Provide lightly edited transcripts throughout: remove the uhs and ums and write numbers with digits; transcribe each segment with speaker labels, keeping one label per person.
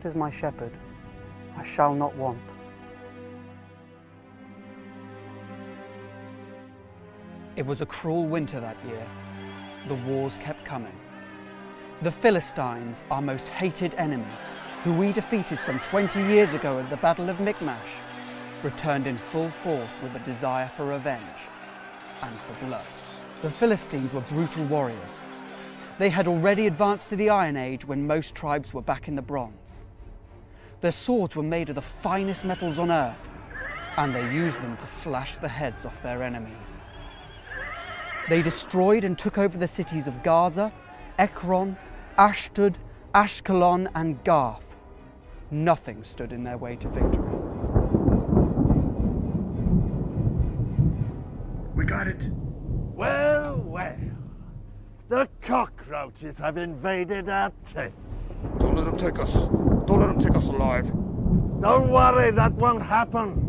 Speaker 1: Lord is my shepherd, I shall not want. It was a cruel winter that year. The wars kept coming. The Philistines, our most hated enemy, who we defeated some 20 years ago at the Battle of Michmash, returned in full force with a desire for revenge and for blood. The Philistines were brutal warriors. They had already advanced to the Iron Age when most tribes were back in the Bronze. Their swords were made of the finest metals on earth, and they used them to slash the heads off their enemies. They destroyed and took over the cities of Gaza, Ekron, Ashdod, Ashkelon, and Gath. Nothing stood in their way to victory.
Speaker 2: We got it.
Speaker 3: Well, well. The cockroaches have invaded our tents.
Speaker 2: Don't let them take us. Don't let them take us alive.
Speaker 3: Don't worry, that won't happen.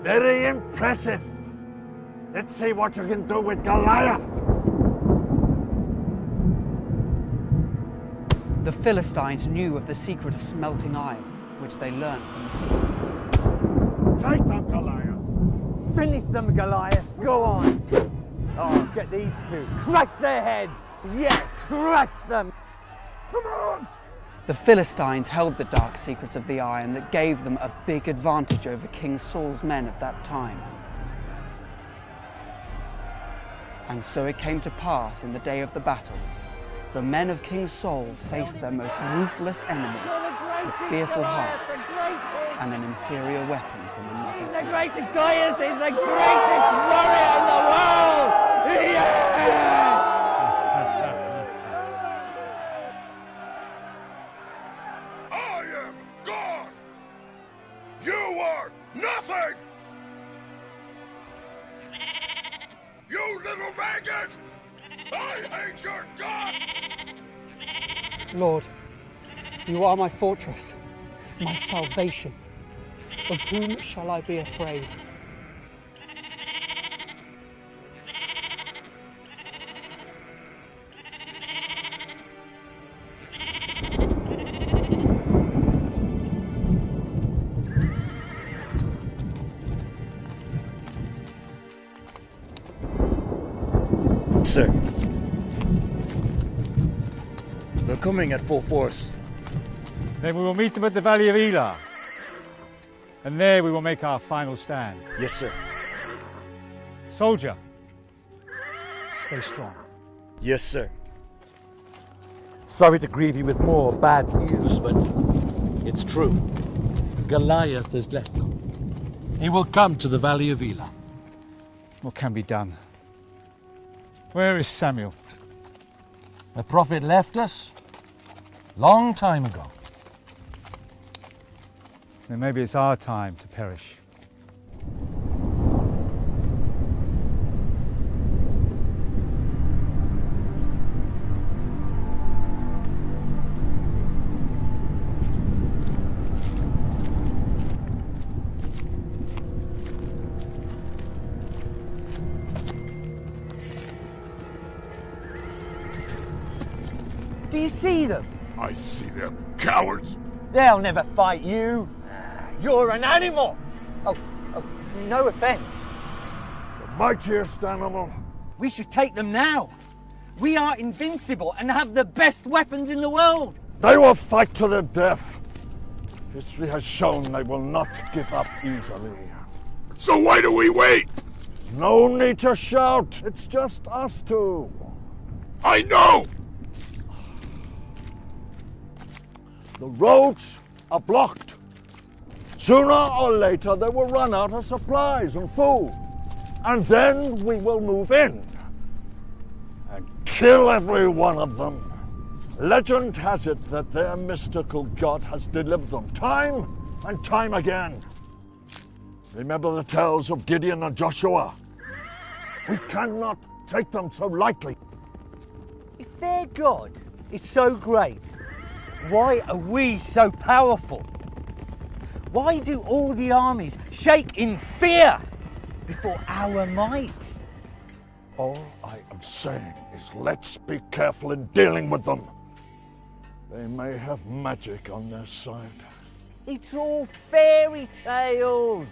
Speaker 3: Very impressive. Let's see what you can do with Goliath.
Speaker 1: The Philistines knew of the secret of smelting iron, which they learned from the Hittites.
Speaker 3: Take them, Goliath.
Speaker 4: Finish them, Goliath. Go on. Oh, get these two. Crush their heads. Yes, crush them.
Speaker 3: Come on.
Speaker 1: The Philistines held the dark secrets of the iron that gave them a big advantage over King Saul's men at that time. And so it came to pass in the day of the battle. The men of King Saul faced their most ruthless enemy with fearful hearts and an inferior weapon from another.
Speaker 4: He's the greatest giant, he's the greatest warrior in the world! Yeah!
Speaker 2: I am God! You are nothing! You little maggot! I hate your guts!
Speaker 1: Lord, you are my fortress, my salvation. Of whom shall I be afraid?
Speaker 5: Sir, they're coming at full force.
Speaker 6: Then we will meet them at the Valley of Elah. And there we will make our final stand.
Speaker 5: Yes, sir.
Speaker 6: Soldier, stay strong.
Speaker 5: Yes, sir.
Speaker 7: Sorry to grieve you with more bad news, but it's true. Goliath has left them. He will come to the Valley of Elah.
Speaker 6: What can be done? Where is Samuel?
Speaker 7: The prophet left us long time ago.
Speaker 6: Then maybe it's our time to perish.
Speaker 4: Do you see them?
Speaker 2: I see them, cowards!
Speaker 4: They'll never fight you. You're an animal. Oh, no offense.
Speaker 3: The mightiest animal.
Speaker 4: We should take them now. We are invincible and have the best weapons in the world.
Speaker 3: They will fight to the death. History has shown they will not give up easily.
Speaker 2: So why do we wait?
Speaker 3: No need to shout. It's just us two.
Speaker 2: I know!
Speaker 3: The roads are blocked. Sooner or later they will run out of supplies and food. And then we will move in and kill every one of them. Legend has it that their mystical god has delivered them time and time again. Remember the tales of Gideon and Joshua? We cannot take them so lightly.
Speaker 4: If their God is so great, why are we so powerful? Why do all the armies shake in fear before our might?
Speaker 3: All I am saying is let's be careful in dealing with them. They may have magic on their side.
Speaker 4: It's all fairy tales.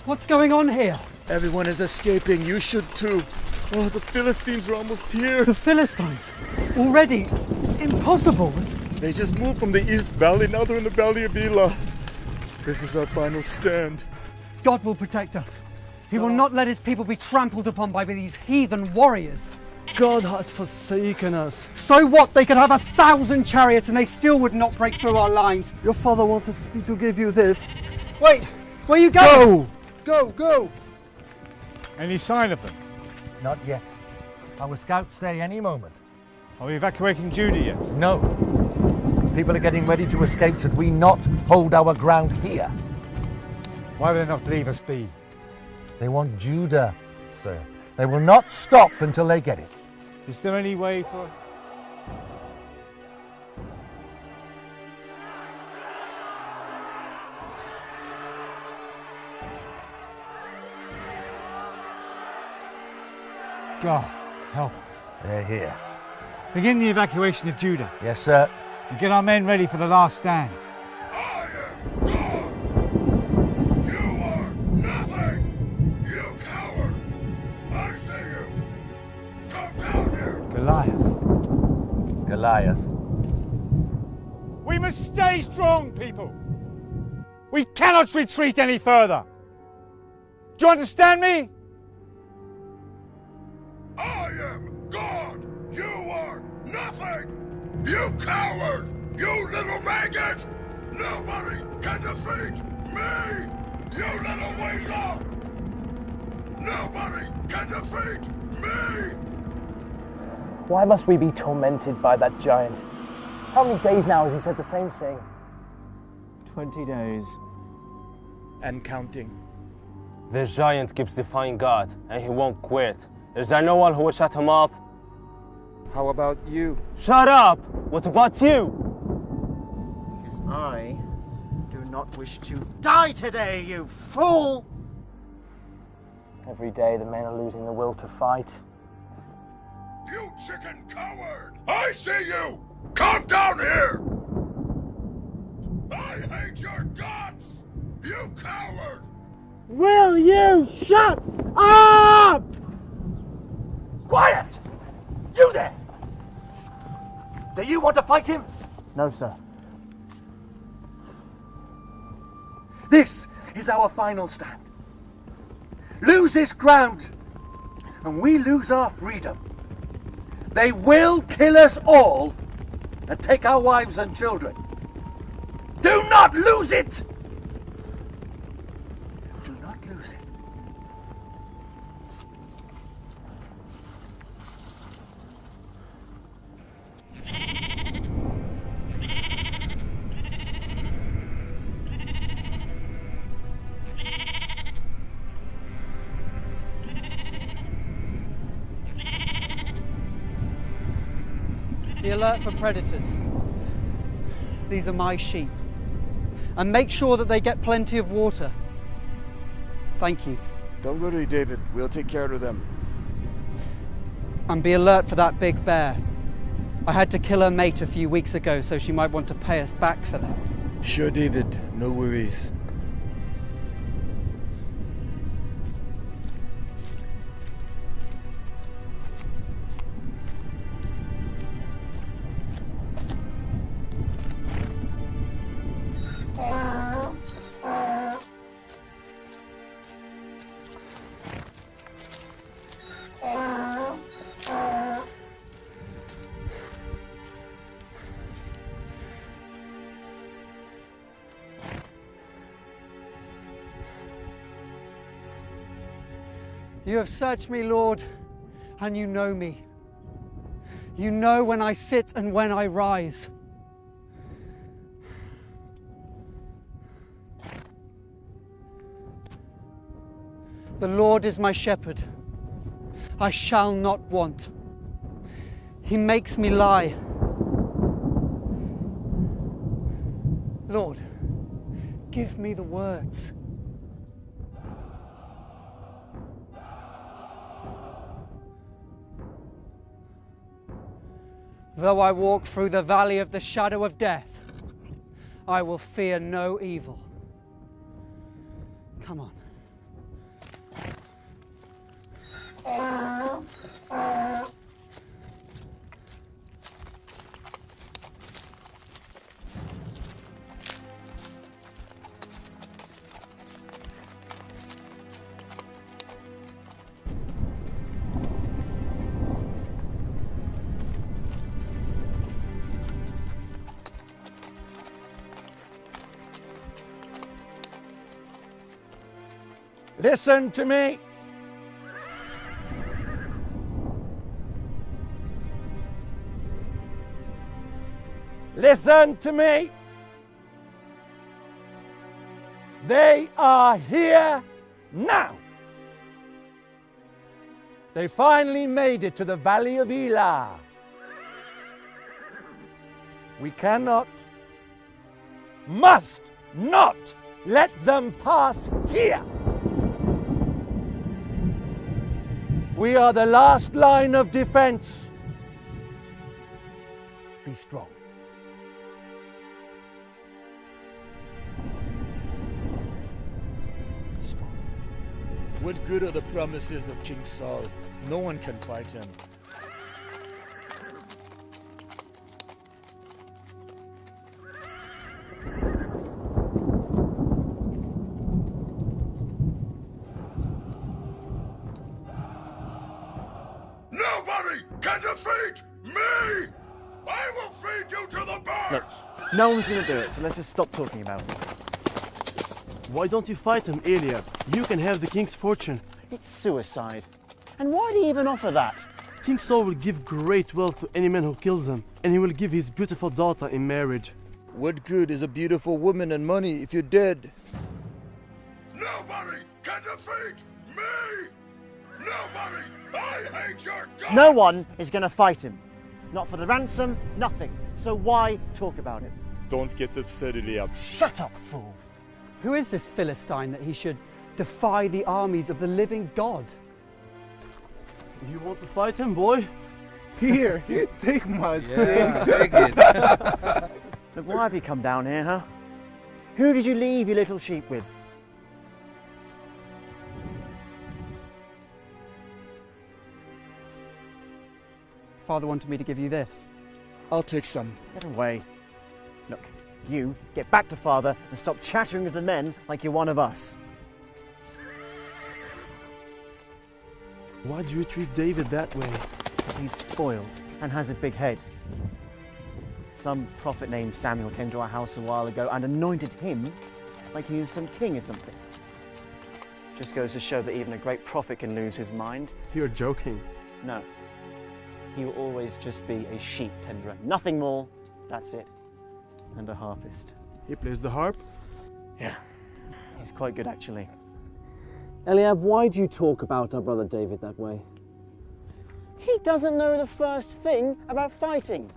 Speaker 1: What's going on here?
Speaker 5: Everyone is escaping. You should too. Oh, the Philistines are almost here.
Speaker 1: The Philistines? Already? Impossible.
Speaker 5: They just moved from the East Valley. Now they're in the Valley of Elah. This is our final stand.
Speaker 1: God will protect us. He will not let his people be trampled upon by these heathen warriors.
Speaker 8: God has forsaken us.
Speaker 1: So what? They could have 1,000 chariots and they still would not break through our lines.
Speaker 8: Your father wanted me to give you this.
Speaker 1: Wait, where are you going?
Speaker 8: Go! Go, go!
Speaker 6: Any sign of them?
Speaker 4: Not yet. Our scouts say any moment.
Speaker 6: Are we evacuating Judah yet?
Speaker 4: No. People are getting ready to escape should we not hold our ground here.
Speaker 6: Why will they not leave us be?
Speaker 4: They want Judah, sir. They will not stop until they get it.
Speaker 6: Is there any way for... God, help us.
Speaker 4: They're here.
Speaker 6: Begin the evacuation of Judah
Speaker 4: Yes, sir.
Speaker 6: and get our men ready for the last stand.
Speaker 2: I am God! You are nothing! You coward! I see you! Come down here!
Speaker 4: Goliath.
Speaker 6: We must stay strong, people. We cannot retreat any further. Do you understand me?
Speaker 2: I am God! You are nothing! You coward! You little maggot! Nobody can defeat me! You little weasel! Nobody can defeat me!
Speaker 9: Why must we be tormented by that giant? How many days now has he said the same thing?
Speaker 8: 20 days.
Speaker 5: And counting.
Speaker 10: This giant keeps defying God, and he won't quit. Is there no one who will shut him up?
Speaker 5: How about you?
Speaker 10: Shut up! What about you?
Speaker 8: Because I do not wish to die today, you fool!
Speaker 9: Every day the men are losing the will to fight.
Speaker 2: You chicken coward! I see you! Come down here! I hate your guts! You coward!
Speaker 8: Will you shut up?
Speaker 4: Quiet! You there! Do you want to fight him?
Speaker 8: No, sir.
Speaker 4: This is our final stand. Lose this ground, and we lose our freedom. They will kill us all and take our wives and children. Do not lose it! Do not lose it.
Speaker 1: Be alert for predators. These are my sheep. And make sure that they get plenty of water. Thank you.
Speaker 5: Don't worry, David. We'll take care of them.
Speaker 1: And be alert for that big bear. I had to kill her mate a few weeks ago, so she might want to pay us back for that.
Speaker 5: Sure, David. No worries.
Speaker 1: You have searched me, Lord, and you know me. You know when I sit and when I rise. The Lord is my shepherd. I shall not want. He makes me lie. Lord, give me the words. Though I walk through the valley of the shadow of death, I will fear no evil. Come on.
Speaker 3: Listen to me. Listen to me. They are here now. They finally made it to the Valley of Elah. We cannot, must not let them pass here. We are the last line of defense. Be strong. Be strong.
Speaker 5: What good are the promises of King Saul? No one can fight him.
Speaker 2: Nobody can defeat me! I will feed you to the birds!
Speaker 11: Look, no one's gonna do it, so let's just stop talking about it. Why don't you fight him, Eliab? You can have the king's fortune.
Speaker 8: It's suicide. And why do you even offer that?
Speaker 11: King Saul will give great wealth to any man who kills him, and he will give his beautiful daughter in marriage.
Speaker 5: What good is a beautiful woman and money if you're dead?
Speaker 2: Nobody can defeat me! Nobody! I hate your guts!
Speaker 8: No one is going to fight him. Not for the ransom, nothing. So why talk about it?
Speaker 5: Don't get upset, Eliab.
Speaker 8: Shut up, fool!
Speaker 1: Who is this Philistine that he should defy the armies of the living God?
Speaker 11: You want to fight him, boy?
Speaker 12: Here, take my stick.
Speaker 13: Yeah, take it.
Speaker 8: Look, why have you come down here, huh? Who did you leave your little sheep with?
Speaker 1: Father wanted me to give you this.
Speaker 5: I'll take some.
Speaker 8: Get away. Look, you get back to Father and stop chattering with the men like you're one of us.
Speaker 11: Why do you treat David that way?
Speaker 8: Because he's spoiled and has a big head. Some prophet named Samuel came to our house a while ago and anointed him like he was some king or something. Just goes to show that even a great prophet can lose his mind.
Speaker 11: You're joking.
Speaker 8: No. He will always just be a sheep tenderer. Nothing more. That's it. And a harpist.
Speaker 11: He plays the harp?
Speaker 8: Yeah. He's quite good, actually.
Speaker 9: Eliab, why do you talk about our brother David that way?
Speaker 8: He doesn't know the first thing about fighting.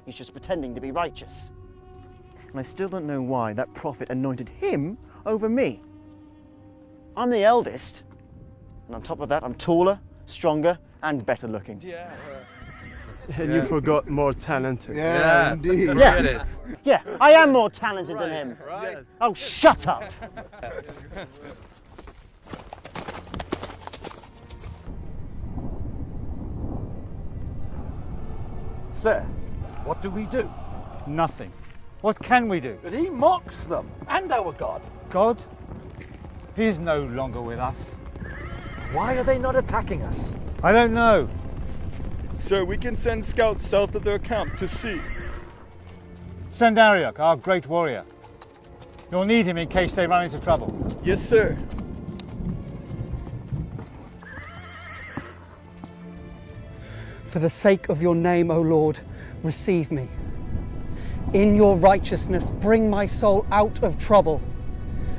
Speaker 8: He's just pretending to be righteous. And I still don't know why that prophet anointed him over me. I'm the eldest. And on top of that, I'm taller, stronger, and better looking.
Speaker 13: Yeah.
Speaker 11: And you forgot more talented.
Speaker 12: Yeah, indeed.
Speaker 8: Yeah. Yeah, I am more talented than him.
Speaker 13: Right.
Speaker 8: Oh, shut up!
Speaker 4: Sir, what do we do?
Speaker 6: Nothing. What can we do?
Speaker 4: But he mocks them and our God.
Speaker 6: God? He's no longer with us.
Speaker 4: Why are they not attacking us?
Speaker 6: I don't know.
Speaker 5: Sir, we can send scouts south of their camp to see.
Speaker 6: Send Arioch, our great warrior. You'll need him in case they run into trouble.
Speaker 5: Yes, sir.
Speaker 1: For the sake of your name, O Lord, receive me. In your righteousness, bring my soul out of trouble.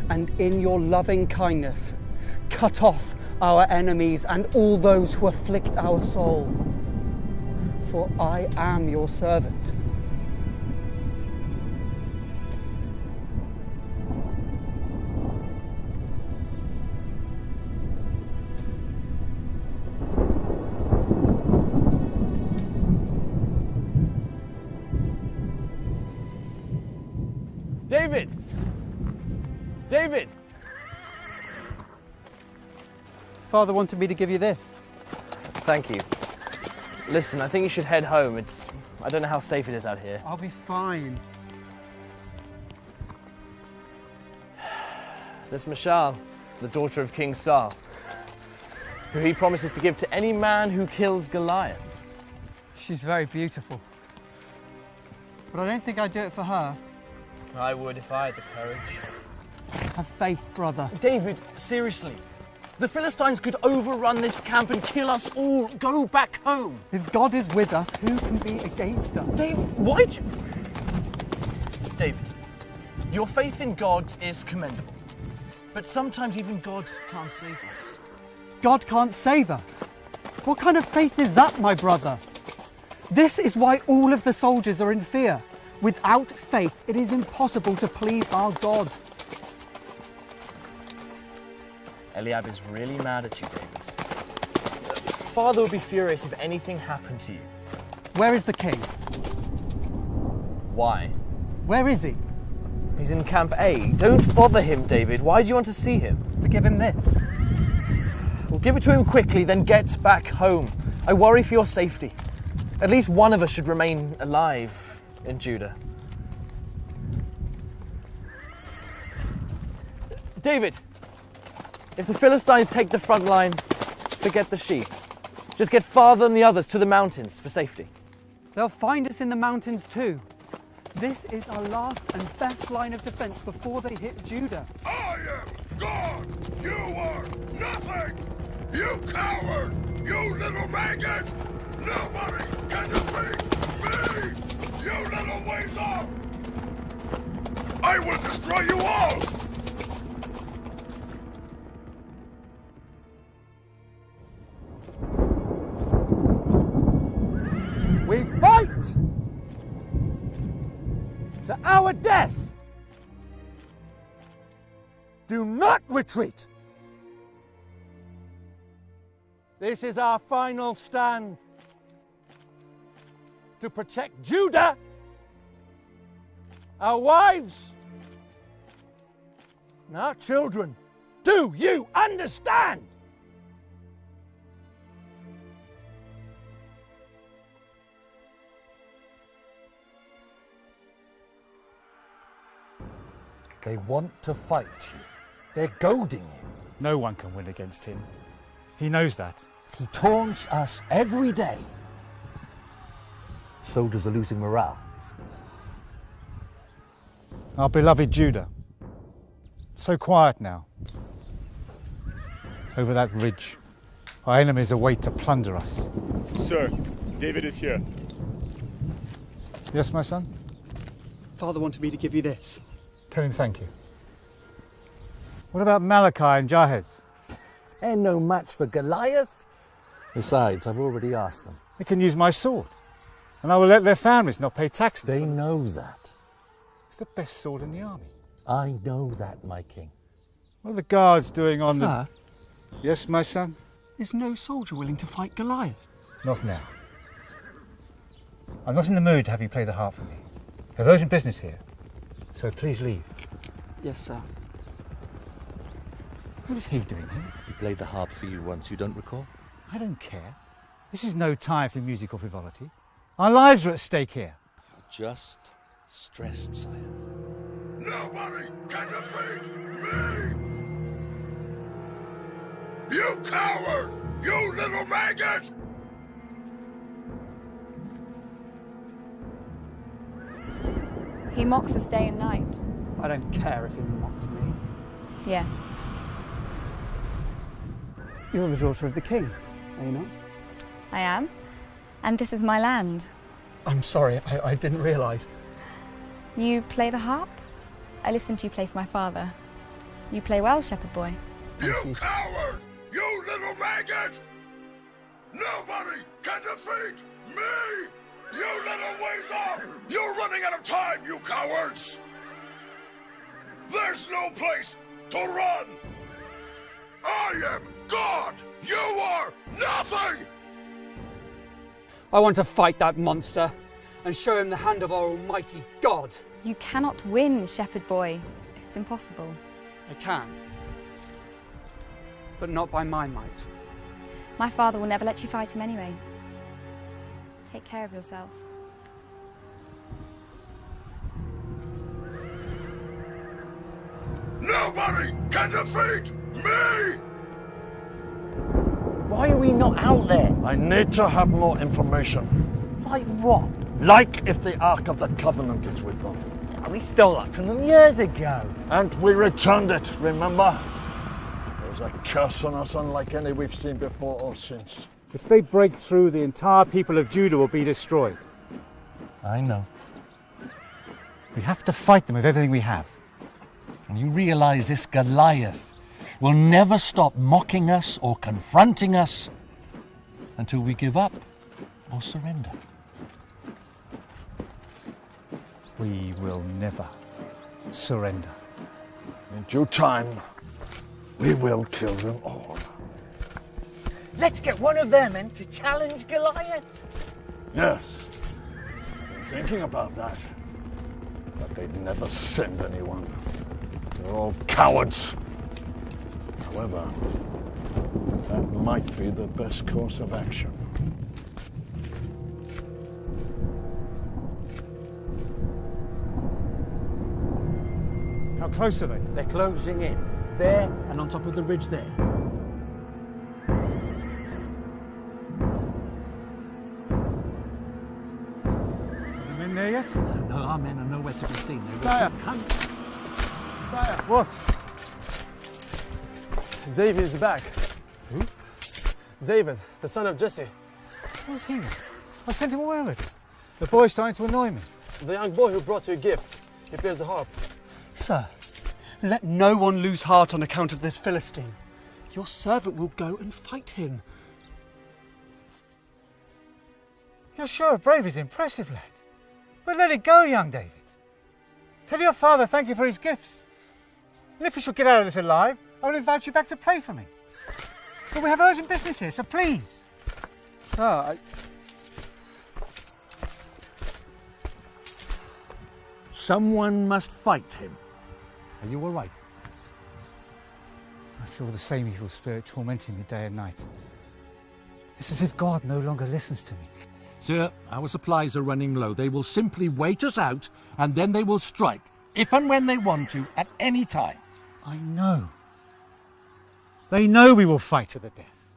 Speaker 1: And in your loving kindness, cut off our enemies, and all those who afflict our soul. For I am your servant.
Speaker 9: David! David!
Speaker 1: Father wanted me to give you this.
Speaker 9: Thank you. Listen, I think you should head home. I don't know how safe it is out here.
Speaker 1: I'll be fine.
Speaker 9: There's Michal, the daughter of King Saul, who he promises to give to any man who kills Goliath.
Speaker 1: She's very beautiful. But I don't think I'd do it for her.
Speaker 9: I would if I had the courage.
Speaker 1: Have faith, brother.
Speaker 9: David, seriously. The Philistines could overrun this camp and kill us all. Go back home.
Speaker 1: If God is with us, who can be against us?
Speaker 9: David, David, your faith in God is commendable. But sometimes even God can't save us.
Speaker 1: God can't save us? What kind of faith is that, my brother? This is why all of the soldiers are in fear. Without faith, it is impossible to please our God.
Speaker 9: Eliab is really mad at you, David. Father would be furious if anything happened to you.
Speaker 1: Where is the king?
Speaker 9: Why?
Speaker 1: Where is he?
Speaker 9: He's in Camp A. Don't bother him, David. Why do you want to see him?
Speaker 1: To give him this.
Speaker 9: Well, give it to him quickly, then get back home. I worry for your safety. At least one of us should remain alive in Judah. David, if the Philistines take the front line, forget the sheep. Just get farther than the others to the mountains for safety.
Speaker 1: They'll find us in the mountains too. This is our last and best line of defense before they hit Judah.
Speaker 2: I am God! You are nothing! You coward! You little maggot! Nobody can defeat me! You little weasel! I will destroy you all!
Speaker 6: We fight to our death. Do not retreat. This is our final stand to protect Judah, our wives, and our children. Do you understand?
Speaker 7: They want to fight you. They're goading you.
Speaker 6: No one can win against him. He knows that.
Speaker 7: He taunts us every day. Soldiers are losing morale.
Speaker 6: Our beloved Judah, so quiet now. Over that ridge, our enemies await to plunder us.
Speaker 5: Sir, David is here.
Speaker 6: Yes, my son?
Speaker 1: Father wanted me to give you this.
Speaker 6: Tell him thank you. What about Malachi and Jahaz?
Speaker 7: They're no match for Goliath. Besides, I've already asked them.
Speaker 6: They can use my sword, and I will let their families not pay taxes.
Speaker 7: They know that.
Speaker 6: It's the best sword in the army.
Speaker 7: I know that, my king.
Speaker 6: What are the guards doing on
Speaker 1: Sir?
Speaker 6: Yes, my son?
Speaker 1: Is no soldier willing to fight Goliath?
Speaker 6: Not now. I'm not in the mood to have you play the harp for me. I have urgent business here, so please leave.
Speaker 1: Yes, sir.
Speaker 6: What is he doing here?
Speaker 7: He played the harp for you once, you don't recall?
Speaker 6: I don't care. This is no time for musical frivolity. Our lives are at stake here.
Speaker 7: You're just stressed, sire.
Speaker 2: Nobody can defeat me! You coward! You little maggot!
Speaker 14: He mocks us day and night.
Speaker 1: I don't care if he mocks me.
Speaker 14: Yes.
Speaker 1: You're the daughter of the king, are you not?
Speaker 14: I am. And this is my land.
Speaker 1: I'm sorry, I didn't realise.
Speaker 14: You play the harp? I listened to you play for my father. You play well, shepherd boy.
Speaker 2: You coward! You little maggot! Nobody can defeat me! You little ways off! You're running out of time, you cowards! There's no place to run! I am God! You are nothing!
Speaker 1: I want to fight that monster and show him the hand of our almighty God.
Speaker 14: You cannot win, shepherd boy. It's impossible.
Speaker 1: I can, but not by my might.
Speaker 14: My father will never let you fight him anyway. Take care of yourself.
Speaker 2: Nobody can defeat me!
Speaker 8: Why are we not out there?
Speaker 3: I need to have more information.
Speaker 8: Like what?
Speaker 3: Like if the Ark of the Covenant is with them.
Speaker 8: We stole that from them years ago.
Speaker 3: And we returned it, remember? There's a curse on us unlike any we've seen before or since.
Speaker 6: If they break through, the entire people of Judah will be destroyed.
Speaker 7: I know.
Speaker 6: We have to fight them with everything we have.
Speaker 7: And you realize this Goliath will never stop mocking us or confronting us until we give up or surrender.
Speaker 6: We will never surrender.
Speaker 3: In due time, we will kill them all.
Speaker 8: Let's get one of them in to challenge Goliath.
Speaker 3: Yes, I'm thinking about that. But they'd never send anyone. They're all cowards. However, that might be the best course of action.
Speaker 6: How close are they?
Speaker 7: They're closing in. There and on top of the ridge there.
Speaker 6: Are the men there yet?
Speaker 7: No, our men are nowhere to be seen.
Speaker 11: Sire! Sire! What? David is back.
Speaker 6: Who?
Speaker 11: David, the son of Jesse.
Speaker 6: What's he? I sent him away with it. The boy's starting to annoy me.
Speaker 11: The young boy who brought you a gift. He plays the harp.
Speaker 8: Sir, let no one lose heart on account of this Philistine. Your servant will go and fight him.
Speaker 6: Your show of bravery is impressive, lad. But let it go, young David. Tell your father thank you for his gifts. And if you should get out of this alive, I will invite you back to play for me. But we have urgent business here, so please.
Speaker 8: Sir,
Speaker 7: Someone must fight him. Are you all right?
Speaker 6: I feel the same evil spirit tormenting me day and night. It's as if God no longer listens to me.
Speaker 7: Sir, our supplies are running low. They will simply wait us out and then they will strike, if and when they want to, at any time.
Speaker 6: I know. They know we will fight to the death.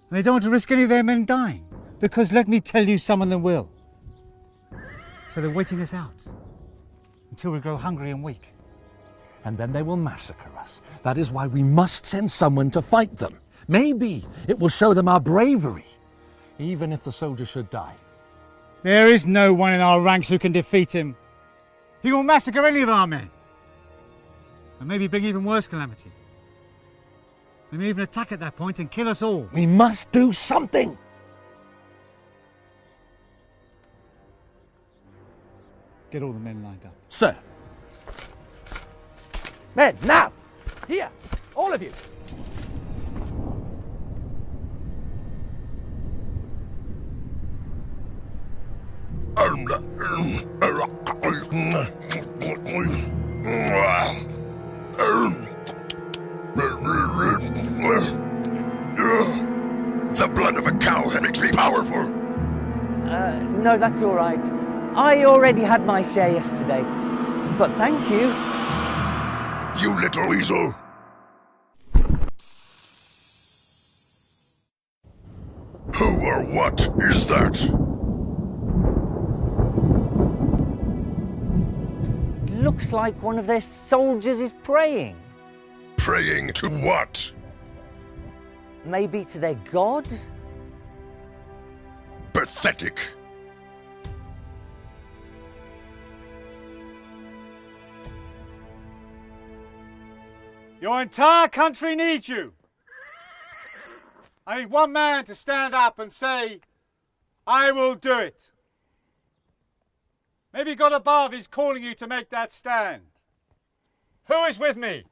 Speaker 6: And they don't want to risk any of their men dying, because let me tell you, some of them will. So they're waiting us out until we grow hungry and weak.
Speaker 7: And then they will massacre us. That is why we must send someone to fight them. Maybe it will show them our bravery, even if the soldier should die.
Speaker 6: There is no one in our ranks who can defeat him. He will massacre any of our men. And maybe bring even worse calamity. They may even attack at that point and kill us all.
Speaker 7: We must do something.
Speaker 6: Get all the men lined up.
Speaker 7: Sir. Men, now! Here! All of you!
Speaker 2: The blood of a cow makes me powerful.
Speaker 8: no, that's all right. I already had my share yesterday. But thank you.
Speaker 2: You little weasel. Who or what is that?
Speaker 8: Looks like one of their soldiers is praying.
Speaker 2: Praying to what?
Speaker 8: Maybe to their god?
Speaker 2: Pathetic.
Speaker 6: Your entire country needs you. I need one man to stand up and say, I will do it. Maybe God above is calling you to make that stand. Who is with me?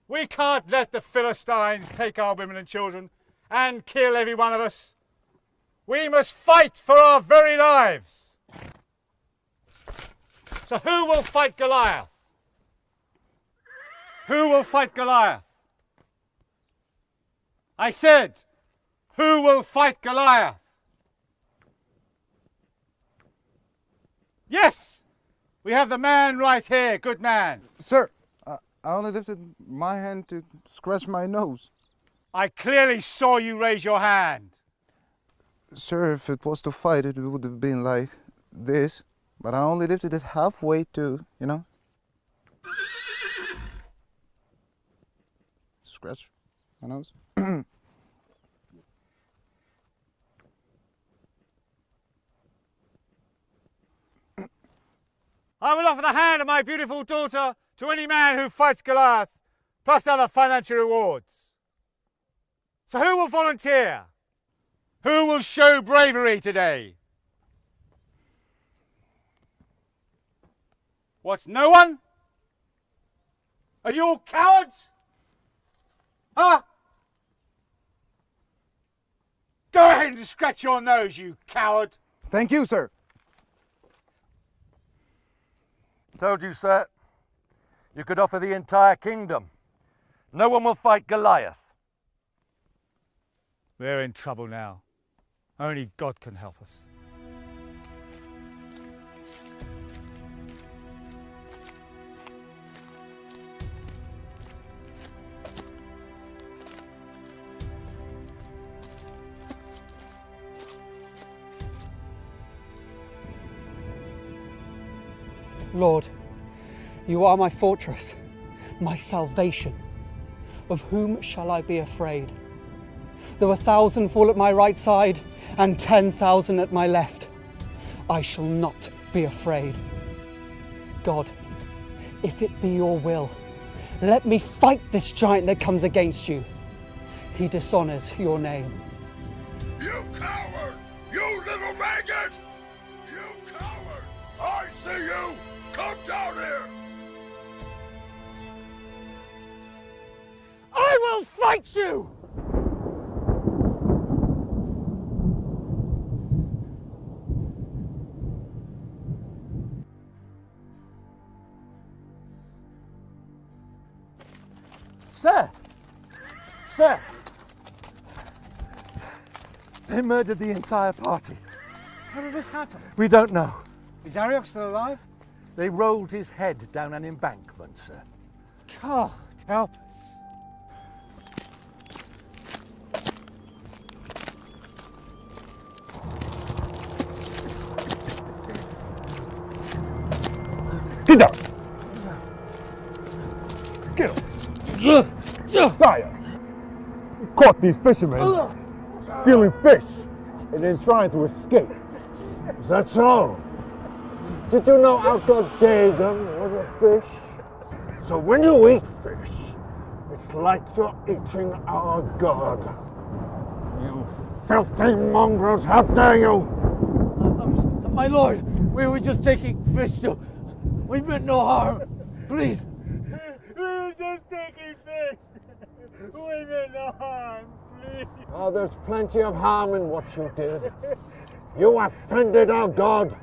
Speaker 6: We can't let the Philistines take our women and children and kill every one of us. We must fight for our very lives. So who will fight Goliath? Who will fight Goliath? I said, who will fight Goliath? Yes, we have the man right here, good man.
Speaker 12: Sir, I only lifted my hand to scratch my nose.
Speaker 6: I clearly saw you raise your hand.
Speaker 12: Sir, if it was to fight, it would have been like this. But I only lifted it halfway to, you know. Scratch my nose.
Speaker 6: I will offer the hand of my beautiful daughter to any man who fights Goliath, plus other financial rewards. So who will volunteer? Who will show bravery today? What, no one? Are you all cowards? Huh? Go ahead and scratch your nose, you coward.
Speaker 12: Thank you, sir.
Speaker 7: Told you, sir. You could offer the entire kingdom. No one will fight Goliath.
Speaker 6: We're in trouble now. Only God can help us.
Speaker 1: Lord, you are my fortress, my salvation. Of whom shall I be afraid? Though 1,000 fall at my right side and 10,000 at my left, I shall not be afraid. God, if it be your will, let me fight this giant that comes against you. He dishonors your name.
Speaker 2: You coward! You little maggot! You coward! I see you! Come down here!
Speaker 3: I will fight you!
Speaker 7: Sir! Sir! They murdered the entire party.
Speaker 6: How did this happen?
Speaker 7: We don't know.
Speaker 6: Is Arioch still alive?
Speaker 7: They rolled his head down an embankment, sir.
Speaker 6: God, help us.
Speaker 3: Get down! Get up! Sire, you caught these fishermen stealing fish and then trying to escape. Is that so? Did you know our god Dagon was a fish? So when you eat fish, it's like you're eating our god. You filthy mongrels, how dare you!
Speaker 4: My lord, we were just taking fish to... We meant no harm. Please.
Speaker 3: We were just taking fish. We meant no harm, please. Oh, there's plenty of harm in what you did. You offended our god.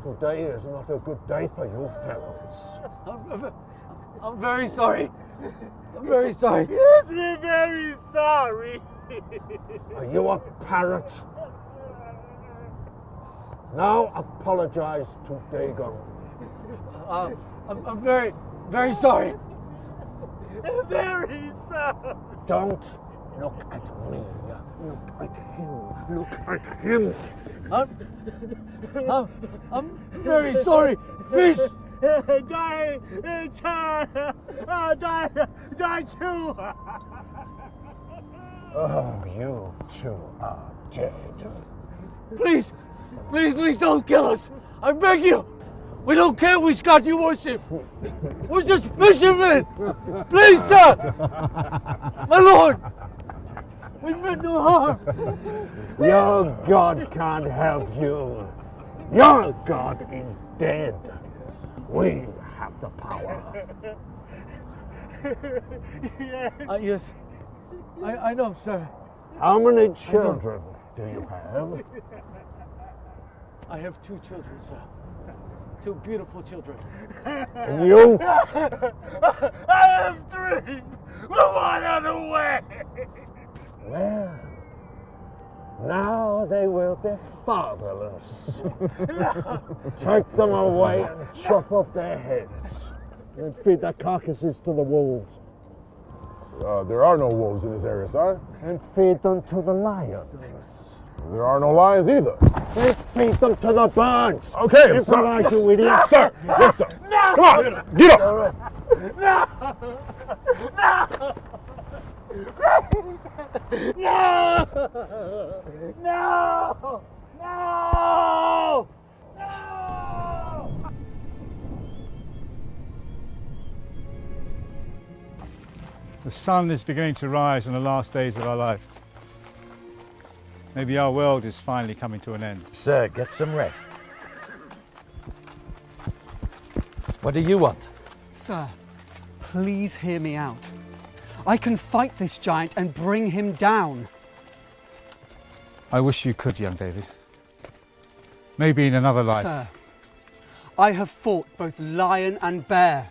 Speaker 3: Today is not a good day for you fellows.
Speaker 4: I'm very sorry. I'm very sorry.
Speaker 3: Yes, we're very sorry. Are you a parrot? Now apologize to Dagon.
Speaker 4: I'm very, very sorry.
Speaker 3: Very sorry. Don't look at me. Look at him. Look at him.
Speaker 4: I'm very sorry. Fish.
Speaker 3: Die too. Oh, you two are dead.
Speaker 4: Please, please don't kill us. I beg you. We don't care which god you worship. We're just fishermen. Please, sir. My lord. We meant no harm.
Speaker 3: Your God can't help you. Your God is dead. We have the power.
Speaker 4: Yes, I know, sir.
Speaker 3: How many children do you have?
Speaker 4: I have 2 children, sir. 2 beautiful children.
Speaker 3: And you?
Speaker 4: I have 3. But one on the way.
Speaker 3: Well, now they will be fatherless. Take them away and chop off their heads. And feed their carcasses to the wolves.
Speaker 5: There are no wolves in this area, sir.
Speaker 3: And feed them to the lions.
Speaker 5: There are no lions either.
Speaker 3: And feed them to the birds.
Speaker 5: Okay,
Speaker 3: Improvise,
Speaker 5: sir.
Speaker 3: you idiot.
Speaker 5: Sir, yes, sir.
Speaker 4: No!
Speaker 5: Come on, get up.
Speaker 4: No! No! No! No! No!
Speaker 6: The sun is beginning to rise in the last days of our life. Maybe our world is finally coming to an end.
Speaker 7: Sir, get some rest. What do you want?
Speaker 1: Sir, please hear me out. I can fight this giant and bring him down.
Speaker 6: I wish you could, young David. Maybe in another life.
Speaker 1: Sir, I have fought both lion and bear.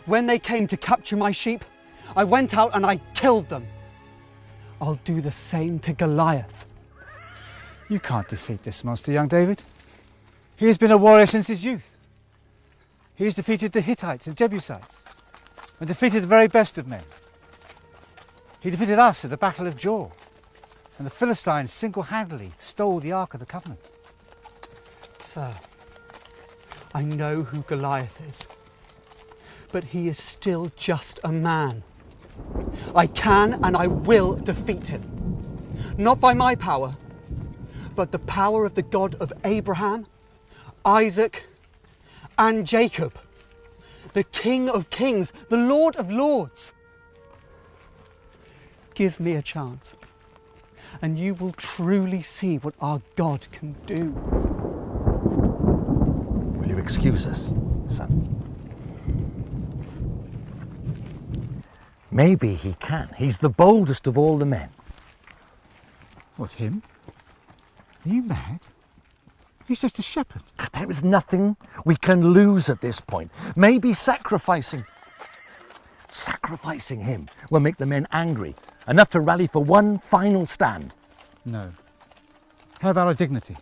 Speaker 1: When they came to capture my sheep, I went out and I killed them. I'll do the same to Goliath.
Speaker 6: You can't defeat this monster, young David. He has been a warrior since his youth. He has defeated the Hittites and Jebusites and defeated the very best of men. He defeated us at the Battle of Jor, and the Philistines single-handedly stole the Ark of the Covenant.
Speaker 1: Sir, I know who Goliath is, but he is still just a man. I can and I will defeat him. Not by my power, but the power of the God of Abraham, Isaac, and Jacob, the King of Kings, the Lord of Lords. Give me a chance, and you will truly see what our God can do.
Speaker 7: Will you excuse us, son? Maybe he can. He's the boldest of all the men.
Speaker 6: What, him? Are you mad? He's just a shepherd.
Speaker 7: There is nothing we can lose at this point. Maybe sacrificing him will make the men angry, enough to rally for one final stand.
Speaker 6: No. How about our dignity?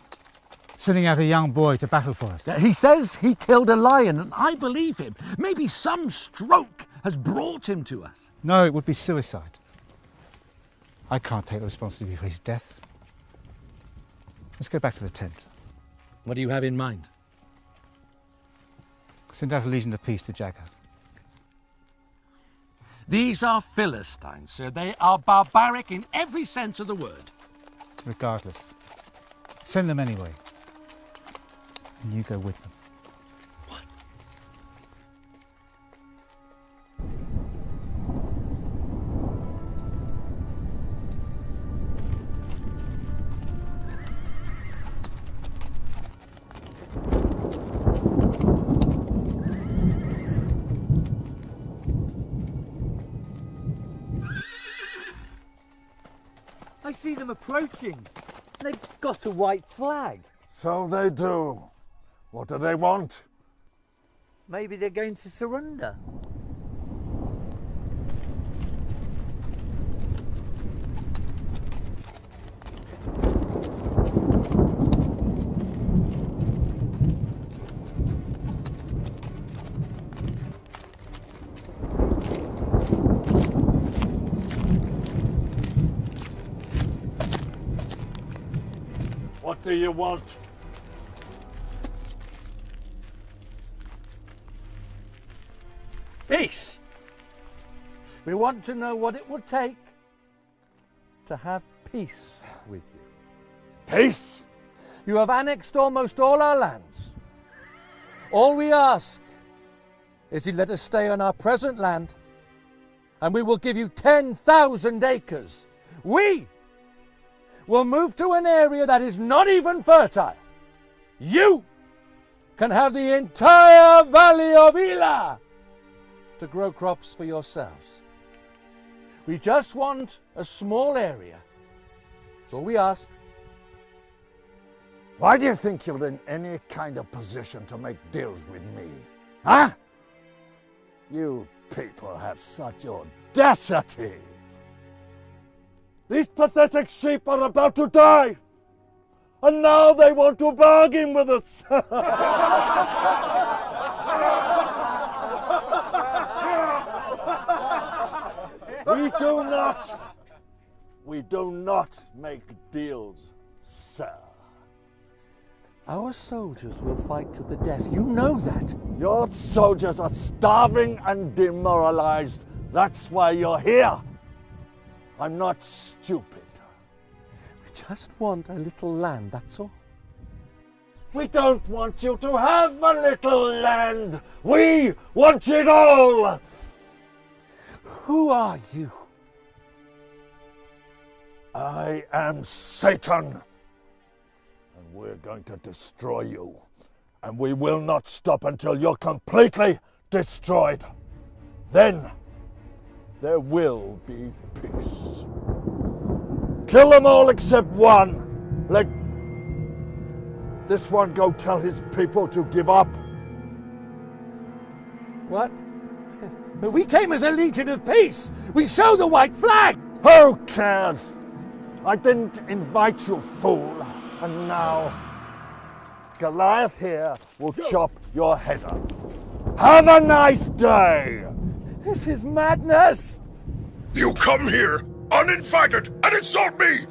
Speaker 6: Sending out a young boy to battle for us.
Speaker 7: He says he killed a lion, and I believe him. Maybe some stroke has brought him to us.
Speaker 6: No, it would be suicide. I can't take the responsibility for his death. Let's go back to the tent.
Speaker 7: What do you have in mind?
Speaker 6: Send out a legion of peace to Jagar.
Speaker 7: These are Philistines, sir. They are barbaric in every sense of the word.
Speaker 6: Regardless, send them anyway. And you go with them.
Speaker 4: I see them approaching. They've got a white flag.
Speaker 3: So they do. What do they want?
Speaker 4: Maybe they're going to surrender.
Speaker 3: What do you want?
Speaker 7: Peace. We want to know what it would take to have peace with you.
Speaker 3: Peace?
Speaker 7: You have annexed almost all our lands. All we ask is you let us stay on our present land, and we will give you 10,000 acres
Speaker 4: We will move to an area that is not even fertile. You can have the entire valley of Ela to grow crops for yourselves. We just want a small area. That's all we ask.
Speaker 3: Why do you think you're in any kind of position to make deals with me? Huh? You people have such audacity. These pathetic sheep are about to die, and now they want to bargain with us. We do not make deals, sir.
Speaker 4: Our soldiers will fight to the death. You know that.
Speaker 3: Your soldiers are starving and demoralized. That's why you're here. I'm not stupid.
Speaker 4: We just want a little land, that's all.
Speaker 3: We don't want you to have a little land. We want it all.
Speaker 4: Who are you?
Speaker 3: I am Satan. And we're going to destroy you. And we will not stop until you're completely destroyed. Then there will be peace. Kill them all except one. Let this one go tell his people to give up.
Speaker 4: What? But we came as a legion of peace. We show the white flag.
Speaker 3: Who cares? I didn't invite you, fool. And now, Goliath here will chop your head off. Have a nice day!
Speaker 4: This is madness!
Speaker 2: You come here, uninvited, and insult me!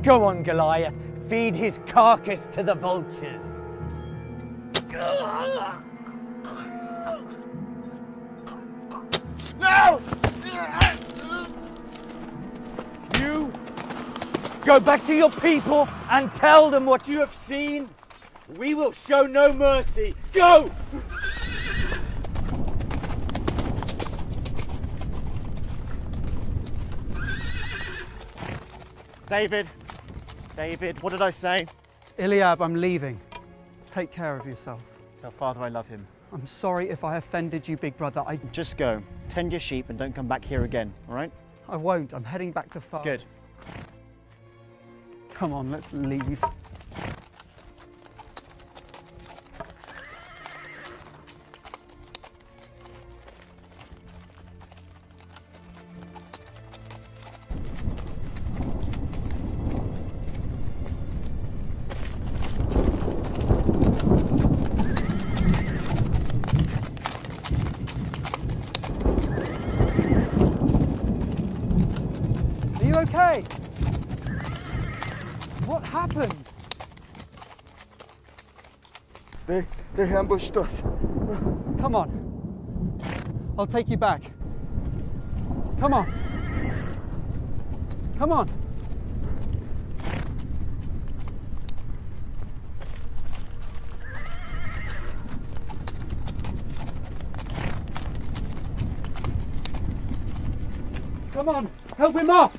Speaker 15: Go on, Goliath. Feed his carcass to the vultures.
Speaker 2: No!
Speaker 15: You go back to your people and tell them what you have seen. We will show no mercy. Go!
Speaker 8: David, what did I say?
Speaker 1: Eliab, I'm leaving. Take care of yourself.
Speaker 8: Tell Father I love him.
Speaker 1: I'm sorry if I offended you, big brother.
Speaker 8: Just go. Tend your sheep and don't come back here again, all right?
Speaker 1: I won't. I'm heading back to Father.
Speaker 8: Good.
Speaker 1: Come on, let's leave. Are you okay? What happened?
Speaker 3: They ambushed us.
Speaker 1: Come on. I'll take you back. Come on. Come on. Come on, help him off!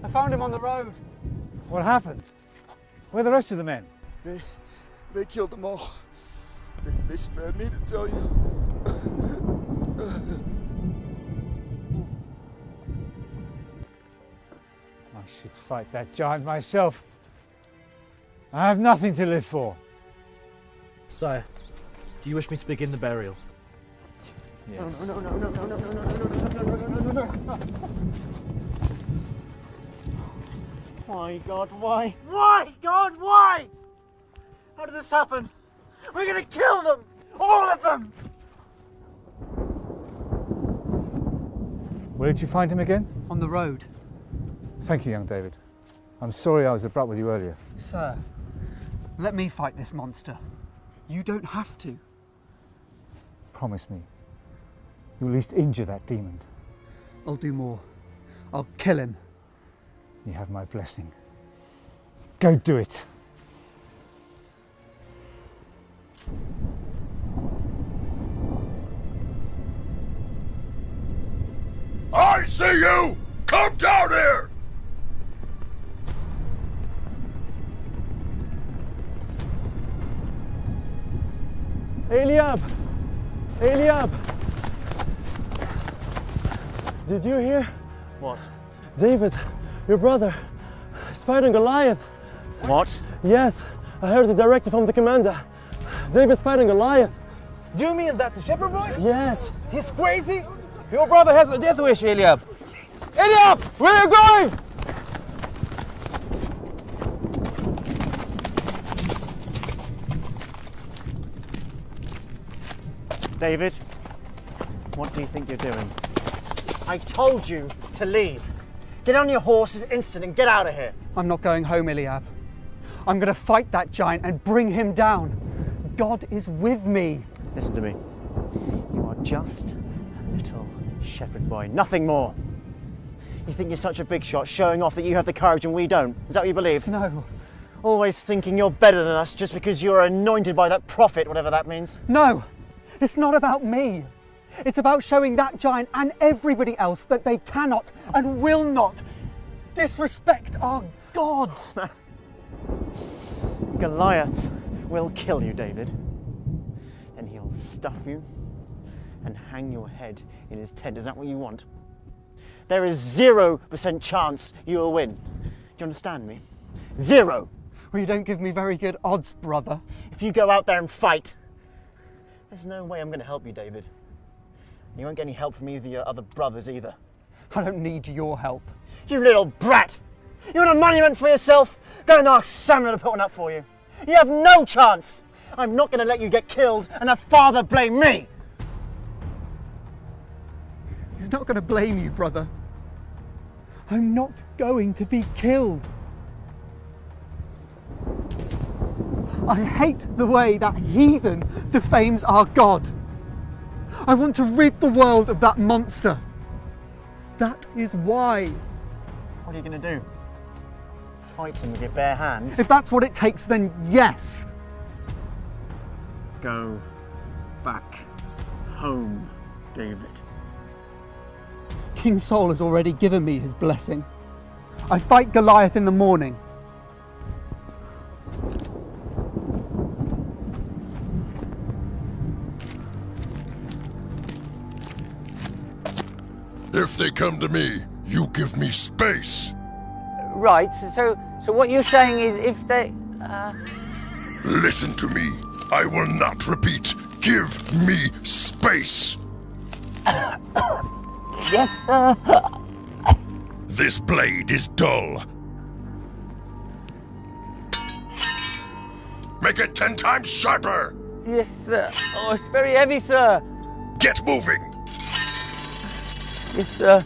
Speaker 1: I found him on the road.
Speaker 6: What happened? Where are the rest of the men?
Speaker 2: They killed them all. They spared me to tell you.
Speaker 6: I should fight that giant myself. I have nothing to live for.
Speaker 9: Sire, do you wish me to begin the burial?
Speaker 6: Yes.
Speaker 8: No. Why, God, why? Why, God, why? How did this happen? We're gonna kill them! All of them!
Speaker 6: Where did you find him again?
Speaker 1: On the road.
Speaker 6: Thank you, young David. I'm sorry I was abrupt with you earlier.
Speaker 1: Sir, let me fight this monster. You don't have to.
Speaker 6: Promise me. You'll at least injure that demon.
Speaker 1: I'll do more. I'll kill him.
Speaker 6: You have my blessing. Go do it.
Speaker 2: I see you! Come down here!
Speaker 11: Eliab! Eliab! Did you hear?
Speaker 8: What?
Speaker 11: David, your brother, is fighting Goliath.
Speaker 8: What?
Speaker 11: Yes, I heard the directive from the commander. David's fighting Goliath.
Speaker 16: Do you mean that the shepherd boy?
Speaker 11: Yes.
Speaker 16: He's crazy? Your brother has a death wish, Eliab. Eliab, where are you going?
Speaker 8: David, what do you think you're doing? I told you to leave. Get on your horse this instant and get out of here.
Speaker 1: I'm not going home, Eliab. I'm going to fight that giant and bring him down. God is with me.
Speaker 8: Listen to me. You are just a little shepherd boy, nothing more. You think you're such a big shot, showing off that you have the courage and we don't. Is that what you believe?
Speaker 1: No.
Speaker 8: Always thinking you're better than us just because you're anointed by that prophet, whatever that means.
Speaker 1: No, it's not about me. It's about showing that giant and everybody else that they cannot and will not disrespect our gods.
Speaker 8: Goliath will kill you, David. And he'll stuff you and hang your head in his tent. Is that what you want? There is 0% chance you will win. Do you understand me? 0.
Speaker 1: Well, you don't give me very good odds, brother.
Speaker 8: If you go out there and fight, there's no way I'm going to help you, David. You won't get any help from either of your other brothers either.
Speaker 1: I don't need your help.
Speaker 8: You little brat! You want a monument for yourself? Go and ask Samuel to put one up for you. You have no chance! I'm not going to let you get killed and have father blame me!
Speaker 1: He's not going to blame you, brother. I'm not going to be killed. I hate the way that heathen defames our God. I want to rid the world of that monster. That is why.
Speaker 8: What are you going to do? Fight him with your bare hands?
Speaker 1: If that's what it takes, then yes.
Speaker 8: Go back home, David.
Speaker 1: King Saul has already given me his blessing. I fight Goliath in the morning.
Speaker 2: If they come to me, you give me space.
Speaker 16: Right, so what you're saying is if they...
Speaker 2: Listen to me. I will not repeat. Give me space.
Speaker 16: Yes, sir.
Speaker 2: This blade is dull. Make it 10 times sharper.
Speaker 16: Yes, sir. Oh, it's very heavy, sir.
Speaker 2: Get moving.
Speaker 16: Yes, sir.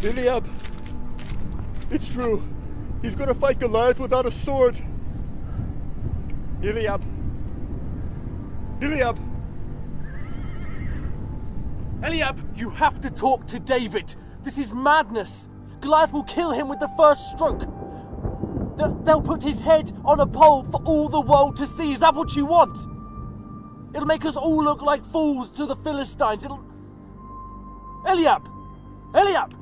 Speaker 5: Eliab, it's true. He's gonna fight Goliath without a sword. Eliab. Eliab.
Speaker 9: Eliab, you have to talk to David. This is madness. Goliath will kill him with the first stroke. They'll put his head on a pole for all the world to see. Is that what you want? It'll make us all look like fools to the Philistines. Eliab! Eliab!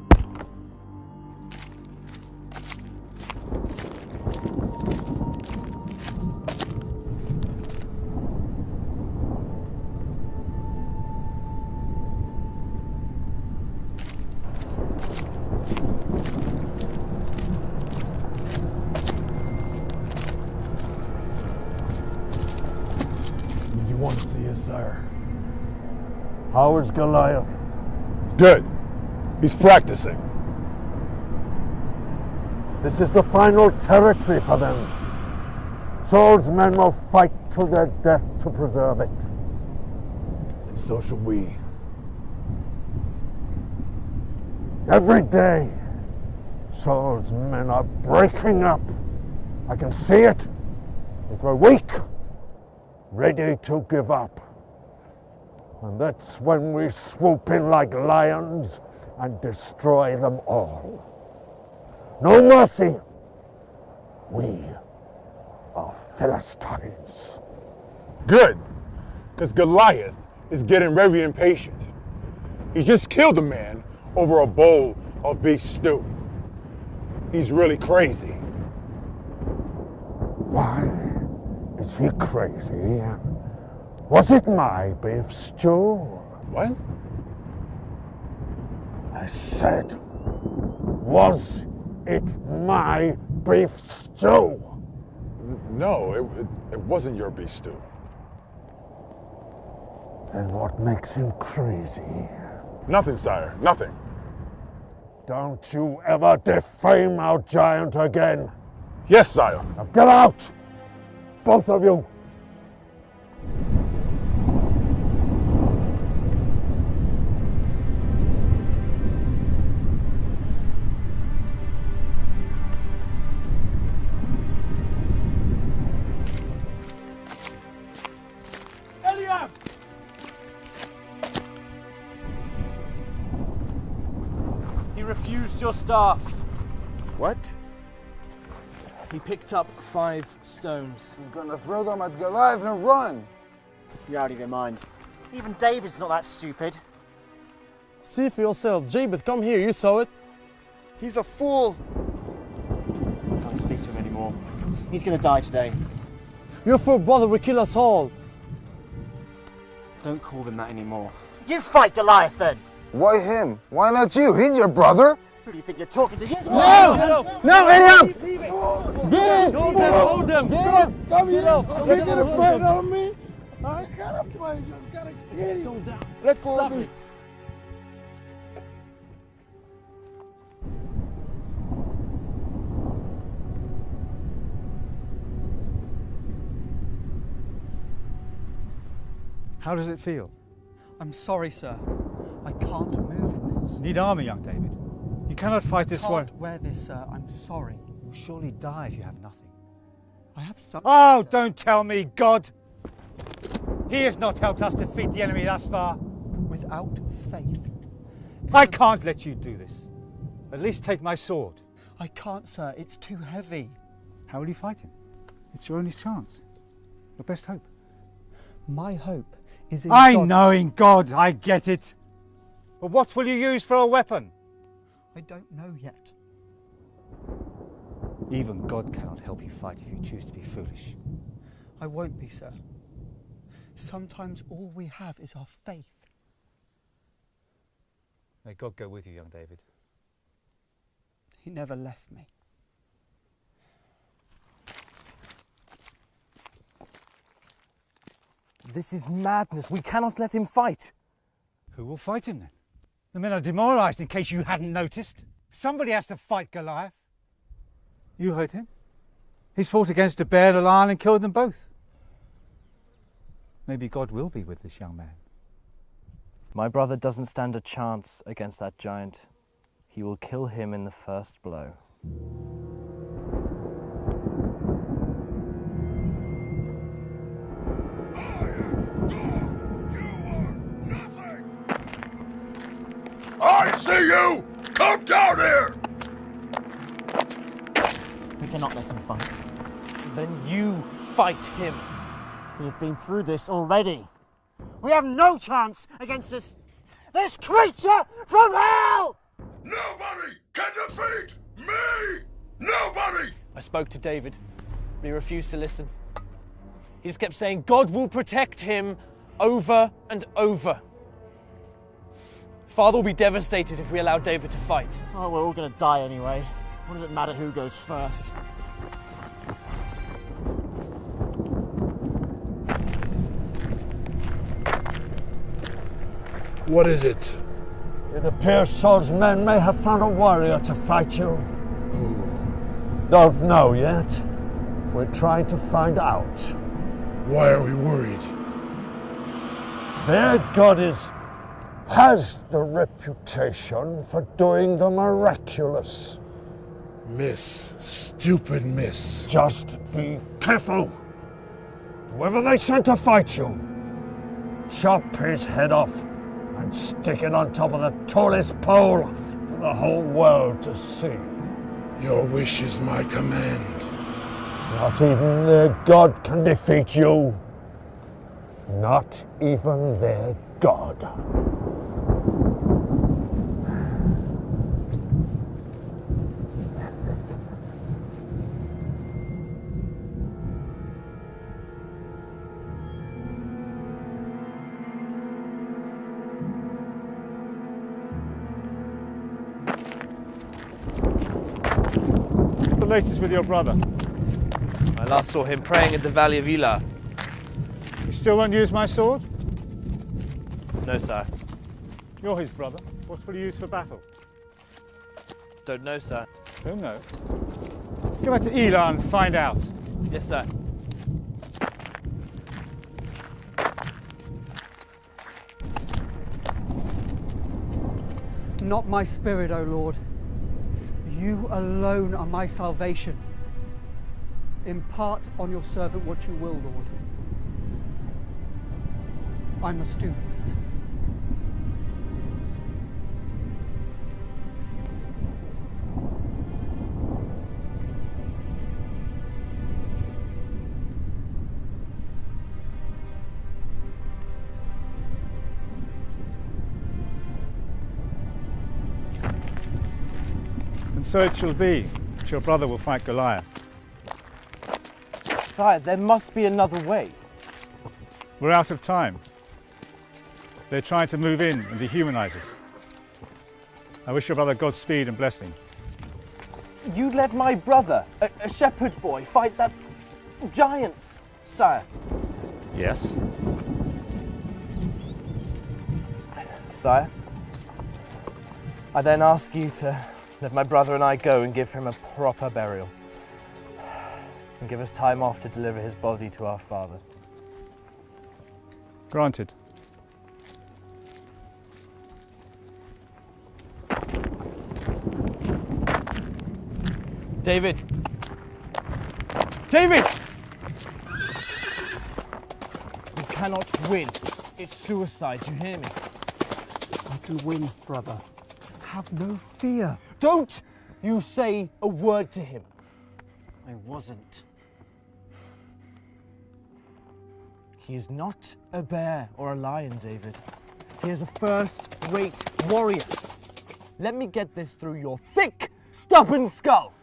Speaker 3: Want to see his sire. How is Goliath?
Speaker 2: Good. He's practicing.
Speaker 3: This is the final territory for them. Saul's men will fight till their death to preserve it. And so shall we. Every day, Saul's men are breaking up. I can see it. They grow weak ready to give up. And that's when we swoop in like lions and destroy them all. No mercy. We are Philistines.
Speaker 5: Good, because Goliath is getting very impatient. He just killed a man over a bowl of beef stew. He's really crazy.
Speaker 3: Why is he crazy? Was it my beef stew?
Speaker 5: What?
Speaker 3: I said, was it my beef stew?
Speaker 5: No, it wasn't your beef stew.
Speaker 3: Then what makes him crazy?
Speaker 5: Nothing, sire, nothing.
Speaker 3: Don't you ever defame our giant again.
Speaker 5: Yes, sire.
Speaker 3: Now get out! Both of you!
Speaker 9: He refused your staff.
Speaker 12: What?
Speaker 9: He picked up 5 stones.
Speaker 12: He's gonna throw them at Goliath and run.
Speaker 8: You're out of your mind. Even David's not that stupid.
Speaker 11: See for yourself. Jabeth, come here. You saw it.
Speaker 12: He's a fool.
Speaker 8: Can't speak to him anymore. He's gonna die today.
Speaker 11: Your full brother will kill us all.
Speaker 8: Don't call him that anymore. You fight Goliath then!
Speaker 12: Why him? Why not you? He's your brother.
Speaker 8: Who do you think you're talking to?
Speaker 12: No! No, William!
Speaker 11: Get him! Hold them! Get him!
Speaker 2: Come here!
Speaker 11: Don't
Speaker 2: You're gonna fight on me? I gotta fight you. I gotta get you.
Speaker 12: Let go of me.
Speaker 6: How does it feel?
Speaker 1: I'm sorry, sir. I can't move in this.
Speaker 6: Need armour, young David. You cannot fight this one.
Speaker 1: I can't wear this, sir. I'm sorry.
Speaker 6: You'll surely die if you have nothing.
Speaker 1: I have something.
Speaker 6: Oh, don't tell me, God! He has not helped us defeat the enemy thus far.
Speaker 1: Without faith.
Speaker 6: I can't let you do this. At least take my sword.
Speaker 1: I can't, sir. It's too heavy.
Speaker 6: How will you fight him? It's your only chance. Your best hope.
Speaker 1: My hope is in
Speaker 6: I
Speaker 1: God.
Speaker 6: know in God, I get it. But what will you use for a weapon?
Speaker 1: I don't know yet.
Speaker 6: Even God cannot help you fight if you choose to be foolish.
Speaker 1: I won't be, sir. Sometimes all we have is our faith.
Speaker 6: May God go with you, young David.
Speaker 1: He never left me.
Speaker 9: This is madness. We cannot let him fight.
Speaker 6: Who will fight him then? The men are demoralised in case you hadn't noticed. Somebody has to fight Goliath. You heard him. He's fought against a bear and a lion and killed them both. Maybe God will be with this young man.
Speaker 17: My brother doesn't stand a chance against that giant. He will kill him in the first blow.
Speaker 2: I see you! Come down here!
Speaker 8: We cannot let him fight.
Speaker 9: Then you fight him.
Speaker 8: We have been through this already. We have no chance against this creature from hell!
Speaker 2: Nobody can defeat me! Nobody!
Speaker 9: I spoke to David, but he refused to listen. He just kept saying God will protect him over and over. Father will be devastated if we allow David to fight.
Speaker 8: Oh, we're all gonna die anyway. What does it matter who goes first?
Speaker 2: What is it?
Speaker 3: It appears Saul's men may have found a warrior to fight you. Don't know yet. We're trying to find out.
Speaker 2: Why are we worried?
Speaker 3: Their god has the reputation for doing the miraculous.
Speaker 2: Miss. Stupid miss.
Speaker 3: Just be careful. Whoever they sent to fight you, chop his head off and stick it on top of the tallest pole for the whole world to see.
Speaker 2: Your wish is my command.
Speaker 3: Not even their god can defeat you. Not even their god.
Speaker 6: The latest with your brother.
Speaker 17: I last saw him praying in the valley of Elah.
Speaker 6: You still won't use my sword?
Speaker 17: No, sir.
Speaker 6: You're his brother. What will you use for battle?
Speaker 17: Don't know, sir.
Speaker 6: Don't know. Go back to Elah and find out.
Speaker 17: Yes, sir.
Speaker 1: Not my spirit, O Lord. You alone are my salvation. Impart on your servant what you will, Lord. I must do this.
Speaker 6: And so it shall be that your brother will fight Goliath.
Speaker 17: Sire, there must be another way.
Speaker 6: We're out of time. They're trying to move in and dehumanize us. I wish your brother Godspeed and blessing.
Speaker 9: You let my brother, a shepherd boy, fight that giant, sire.
Speaker 6: Yes.
Speaker 17: Sire, I then ask you to let my brother and I go and give him a proper burial. And give us time off to deliver his body to our father.
Speaker 6: Granted.
Speaker 17: David! David! You cannot win. It's suicide, you hear me?
Speaker 1: I can win, brother. Have no fear.
Speaker 9: Don't you say a word to him.
Speaker 8: I wasn't.
Speaker 17: He is not a bear or a lion, David. He is a first-rate warrior. Let me get this through your thick, stubborn skull.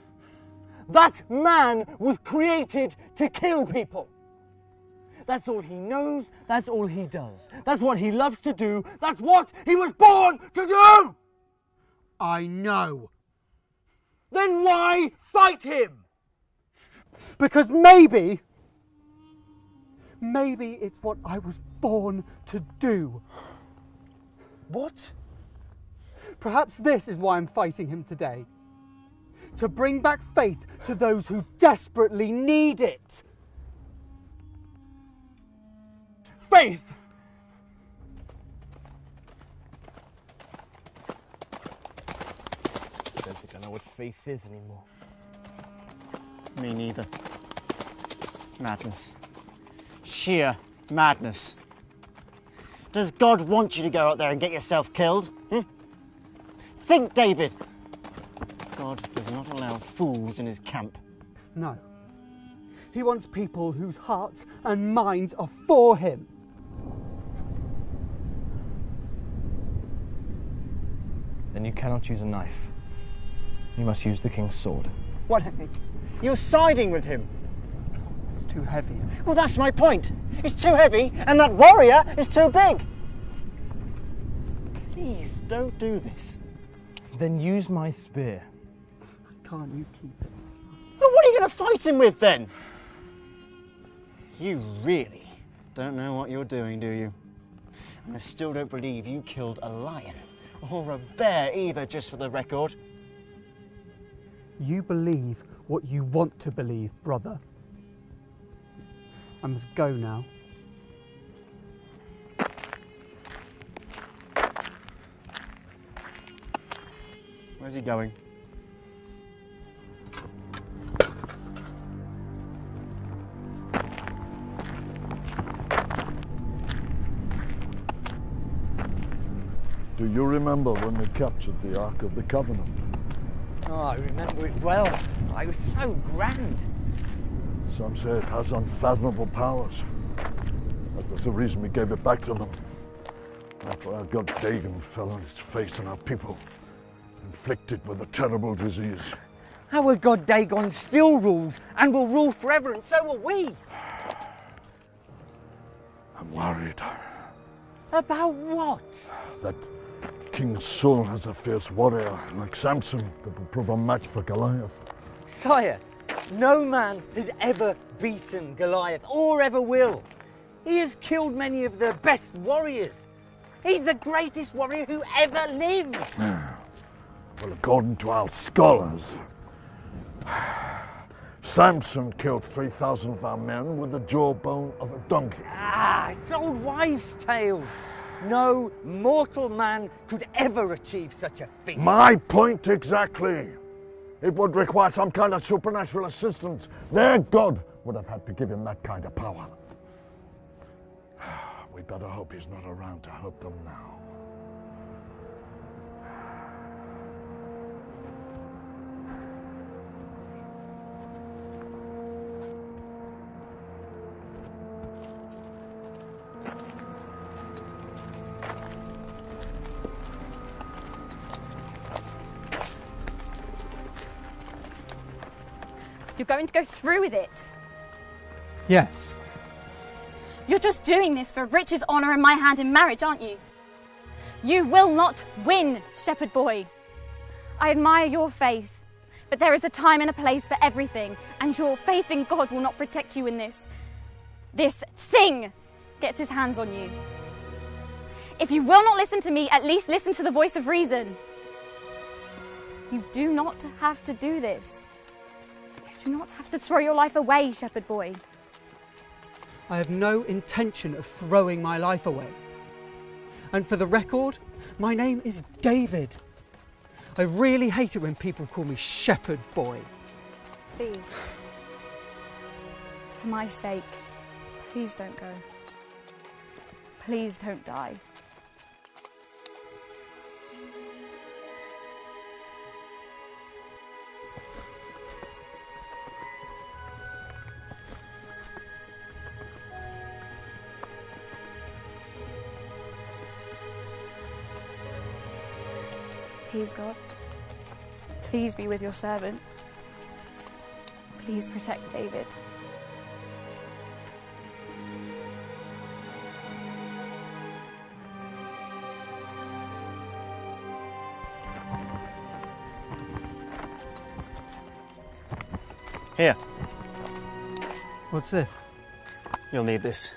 Speaker 17: That man was created to kill people. That's all he knows, that's all he does. That's what he loves to do, that's what he was born to do!
Speaker 1: I know.
Speaker 9: Then why fight him?
Speaker 1: Because maybe it's what I was born to do.
Speaker 9: What?
Speaker 1: Perhaps this is why I'm fighting him today. To bring back faith to those who desperately need it.
Speaker 9: Faith!
Speaker 17: I don't think I know what faith is anymore.
Speaker 8: Me neither. Madness. Sheer madness. Does God want you to go out there and get yourself killed? Think, David. God does not allow fools in his camp.
Speaker 1: No. He wants people whose hearts and minds are for him.
Speaker 17: Then you cannot use a knife. You must use the king's sword.
Speaker 8: What? You're siding with him?
Speaker 1: It's too heavy.
Speaker 8: Well, that's my point. It's too heavy, and that warrior is too big. Please, don't do this.
Speaker 17: Then use my spear.
Speaker 1: Can't you keep it?
Speaker 8: Well, what are you going to fight him with, then? You really don't know what you're doing, do you? And I still don't believe you killed a lion. Or a bear either, just for the record.
Speaker 1: You believe what you want to believe, brother. I must go now.
Speaker 8: Where's he going?
Speaker 3: Do you remember when we captured the Ark of the Covenant?
Speaker 15: Oh, I remember it well. It was so grand.
Speaker 3: Some say it has unfathomable powers. That was the reason we gave it back to them. After our god Dagon fell on his face on our people, inflicted with a terrible disease.
Speaker 15: Our god Dagon still rules and will rule forever, and so will we.
Speaker 3: I'm worried.
Speaker 15: About what?
Speaker 3: That King Saul has a fierce warrior like Samson that will prove a match for Goliath.
Speaker 15: Sire, no man has ever beaten Goliath or ever will. He has killed many of the best warriors. He's the greatest warrior who ever lived.
Speaker 3: Well, according to our scholars, Samson killed 3,000 of our men with the jawbone of a donkey.
Speaker 15: It's old wives' tales. No mortal man could ever achieve such a feat.
Speaker 3: My point exactly. It would require some kind of supernatural assistance. Their God would have had to give him that kind of power. We better hope he's not around to help them now.
Speaker 14: You're going to go through with it.
Speaker 1: Yes.
Speaker 14: You're just doing this for riches, honour and my hand in marriage, aren't you? You will not win, shepherd boy. I admire your faith, but there is a time and a place for everything, and your faith in God will not protect you in this. This thing gets his hands on you. If you will not listen to me, at least listen to the voice of reason. You do not have to do this. You do not have to throw your life away, shepherd boy.
Speaker 1: I have no intention of throwing my life away. And for the record, my name is David. I really hate it when people call me shepherd boy.
Speaker 14: Please. For my sake, please don't go. Please don't die. Please, God, please be with your servant. Please protect David.
Speaker 8: Here.
Speaker 1: What's this?
Speaker 8: You'll need this.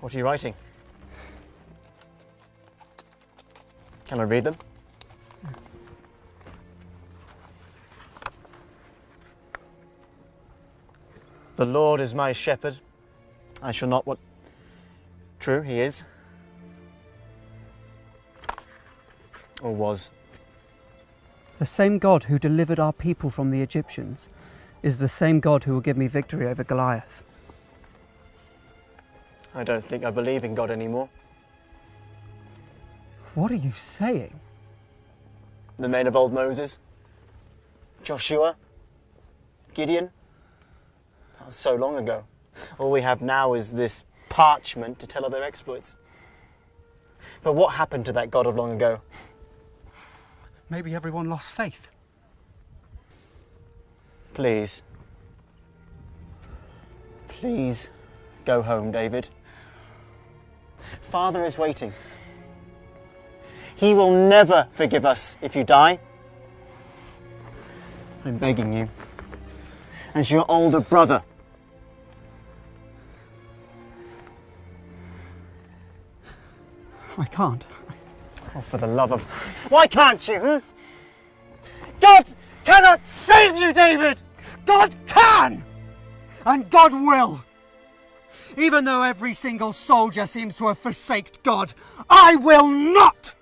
Speaker 8: What are you writing? Can I read them? The Lord is my shepherd. I shall not want. True, he is. Or was.
Speaker 1: The same God who delivered our people from the Egyptians is the same God who will give me victory over Goliath.
Speaker 8: I don't think I believe in God anymore.
Speaker 1: What are you saying?
Speaker 8: The men of old Moses, Joshua, Gideon. That was so long ago. All we have now is this parchment to tell of their exploits. But what happened to that God of long ago?
Speaker 1: Maybe everyone lost faith.
Speaker 8: Please. Please go home, David. Father is waiting. He will never forgive us if you die. I'm begging you, as your older brother.
Speaker 1: I can't.
Speaker 8: Oh, for the love of... Why can't you, God cannot save you, David!
Speaker 1: God can! And God will! Even though every single soldier seems to have forsaked God, I will not!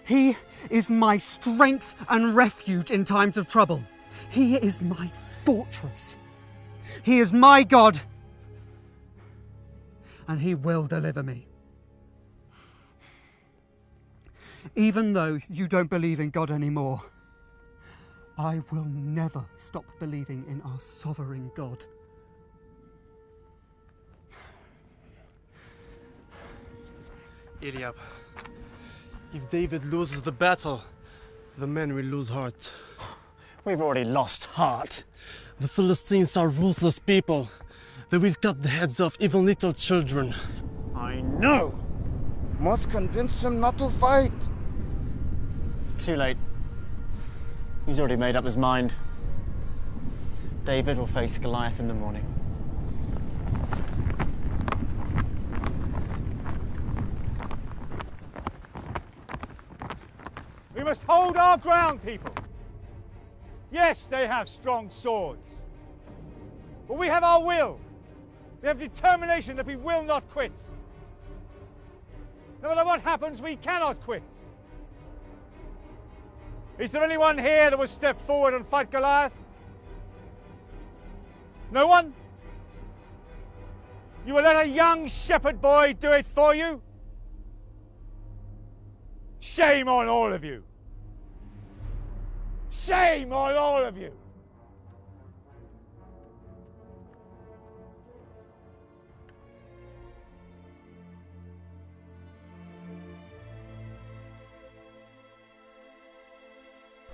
Speaker 1: He is my strength and refuge in times of trouble. He is my fortress. He is my God. and he will deliver me. Even though you don't believe in God anymore, I will never stop believing in our sovereign God.
Speaker 11: Eliab, if David loses the battle, the men will lose heart.
Speaker 8: We've already lost heart.
Speaker 11: The Philistines are ruthless people. They will cut the heads off even little children.
Speaker 8: I know!
Speaker 12: Must convince him not to fight.
Speaker 8: It's too late. He's already made up his mind. David will face Goliath in the morning.
Speaker 6: We must hold our ground, people. Yes, they have strong swords. But we have our will. We have determination that we will not quit. No matter what happens, we cannot quit. Is there anyone here that will step forward and fight Goliath? No one? You will let a young shepherd boy do it for you? Shame on all of you. Shame on all of you.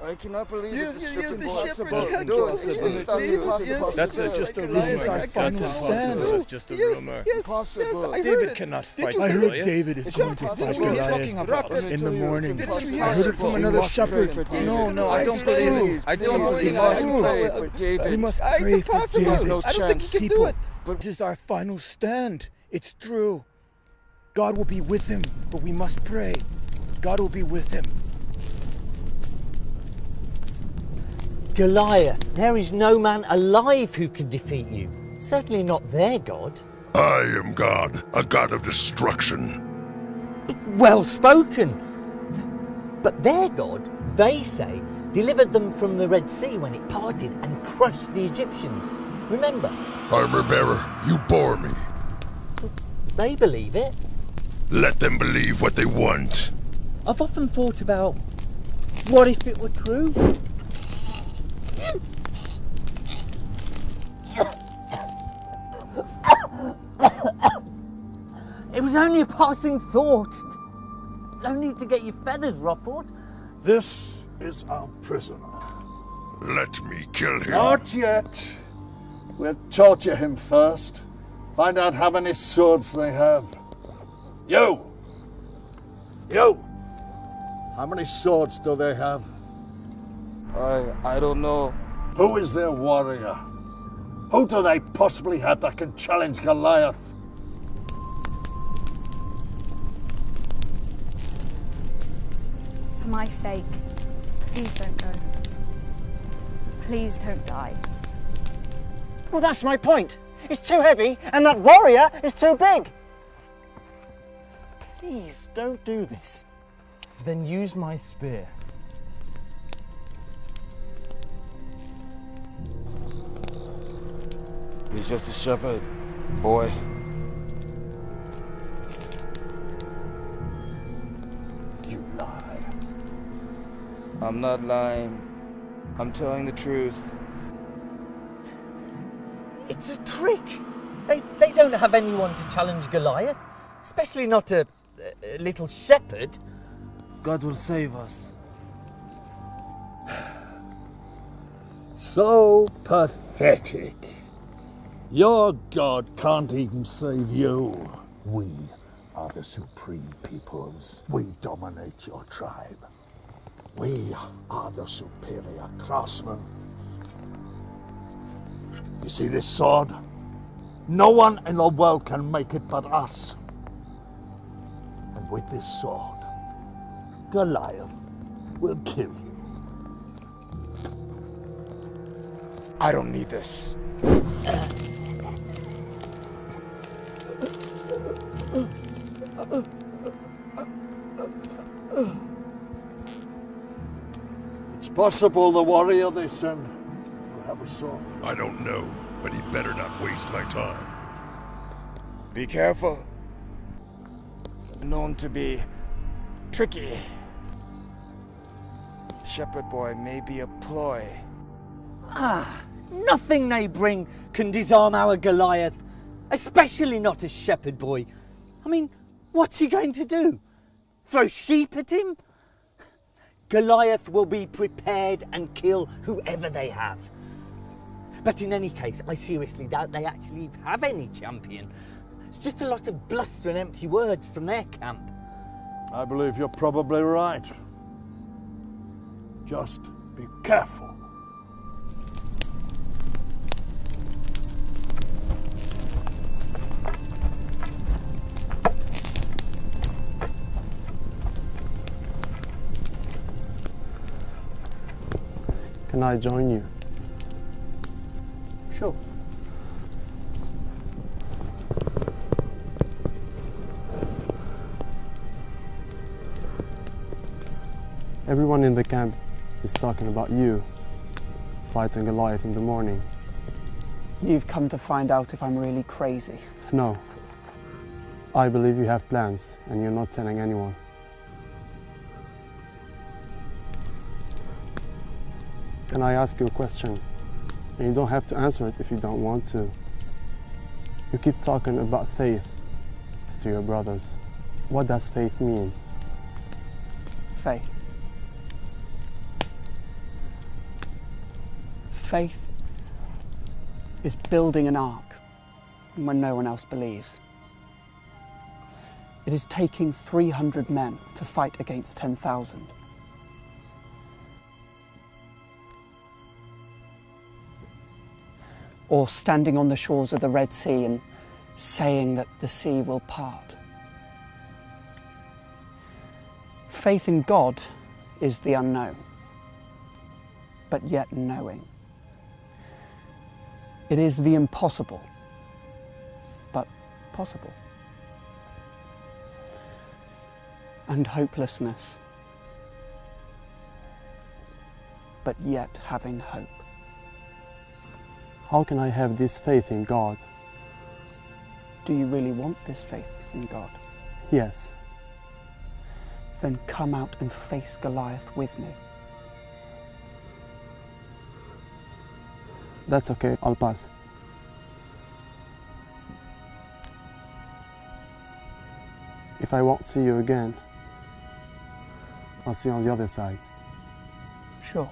Speaker 12: I cannot believe
Speaker 18: Yes,
Speaker 12: it's
Speaker 18: yes, the
Speaker 12: impossible.
Speaker 18: shepherd can't
Speaker 12: Do
Speaker 18: kill
Speaker 12: it.
Speaker 18: us. Yes,
Speaker 12: It's
Speaker 18: David,
Speaker 12: impossible.
Speaker 18: yes.
Speaker 12: That's
Speaker 18: just a rumor.
Speaker 12: This is our final stand.
Speaker 18: That's just a rumor. Yes,
Speaker 12: Impossible.
Speaker 18: yes, I heard it.
Speaker 12: I heard David is going to fight Goliath in the morning. I heard it from another shepherd. No, I don't believe it. I don't believe it. We must pray for David.
Speaker 18: I don't think he can do it.
Speaker 12: But this is our final stand. It's true. God will be with him, but we must pray. God will be with him.
Speaker 15: Goliath, there is no man alive who can defeat you. Certainly not their God.
Speaker 2: I am God, a God of destruction.
Speaker 15: Well spoken. But their God, they say, delivered them from the Red Sea when it parted and crushed the Egyptians. Remember?
Speaker 2: Armor bearer, you bore me.
Speaker 15: They believe it.
Speaker 2: Let them believe what they want.
Speaker 15: I've often thought about, what if it were true? It was only a passing thought. No need to get your feathers ruffled.
Speaker 3: This is our prisoner.
Speaker 2: Let me kill him.
Speaker 3: Not yet. We'll torture him first. Find out how many swords they have. You! How many swords do they have?
Speaker 12: I don't know.
Speaker 3: Who is their warrior? Who do they possibly have that can challenge Goliath?
Speaker 14: For my sake, please don't go. Please don't die.
Speaker 8: Well, that's my point. It's too heavy, and that warrior is too big. Please don't do this.
Speaker 17: Then use my spear.
Speaker 12: He's just a shepherd, boy.
Speaker 3: You lie.
Speaker 12: I'm not lying. I'm telling the truth.
Speaker 15: It's a trick. They don't have anyone to challenge Goliath, especially not a little shepherd.
Speaker 11: God will save us.
Speaker 3: So pathetic. Your God can't even save you. We are the supreme peoples. We dominate your tribe. We are the superior craftsmen. You see this sword? No one in the world can make it but us. And with this sword, Goliath will kill you.
Speaker 12: I don't need this.
Speaker 3: It's possible the warrior they send will have a sword.
Speaker 2: I don't know, but he better not waste my time.
Speaker 12: Be careful. Known to be tricky. Shepherd boy may be a ploy.
Speaker 15: Ah, nothing they bring can disarm our Goliath, especially not a shepherd boy. I mean, what's he going to do? Throw sheep at him? Goliath will be prepared and kill whoever they have. But in any case, I seriously doubt they actually have any champion. It's just a lot of bluster and empty words from their camp.
Speaker 3: I believe you're probably right. Just be careful.
Speaker 10: Can I join you?
Speaker 1: Sure.
Speaker 10: Everyone in the camp is talking about you fighting Goliath in the morning.
Speaker 1: You've come to find out if I'm really crazy.
Speaker 10: No. I believe you have plans and you're not telling anyone. Can I ask you a question? And you don't have to answer it if you don't want to. You keep talking about faith to your brothers. What does faith mean?
Speaker 1: Faith. Faith is building an ark when no one else believes. It is taking 300 men to fight against 10,000. Or standing on the shores of the Red Sea and saying that the sea will part. Faith in God is the unknown, but yet knowing. It is the impossible, but possible. And hopelessness, but yet having hope.
Speaker 10: How can I have this faith in God?
Speaker 1: Do you really want this faith in God?
Speaker 10: Yes.
Speaker 1: Then come out and face Goliath with me.
Speaker 10: That's okay, I'll pass. If I won't see you again, I'll see you on the other side.
Speaker 1: Sure.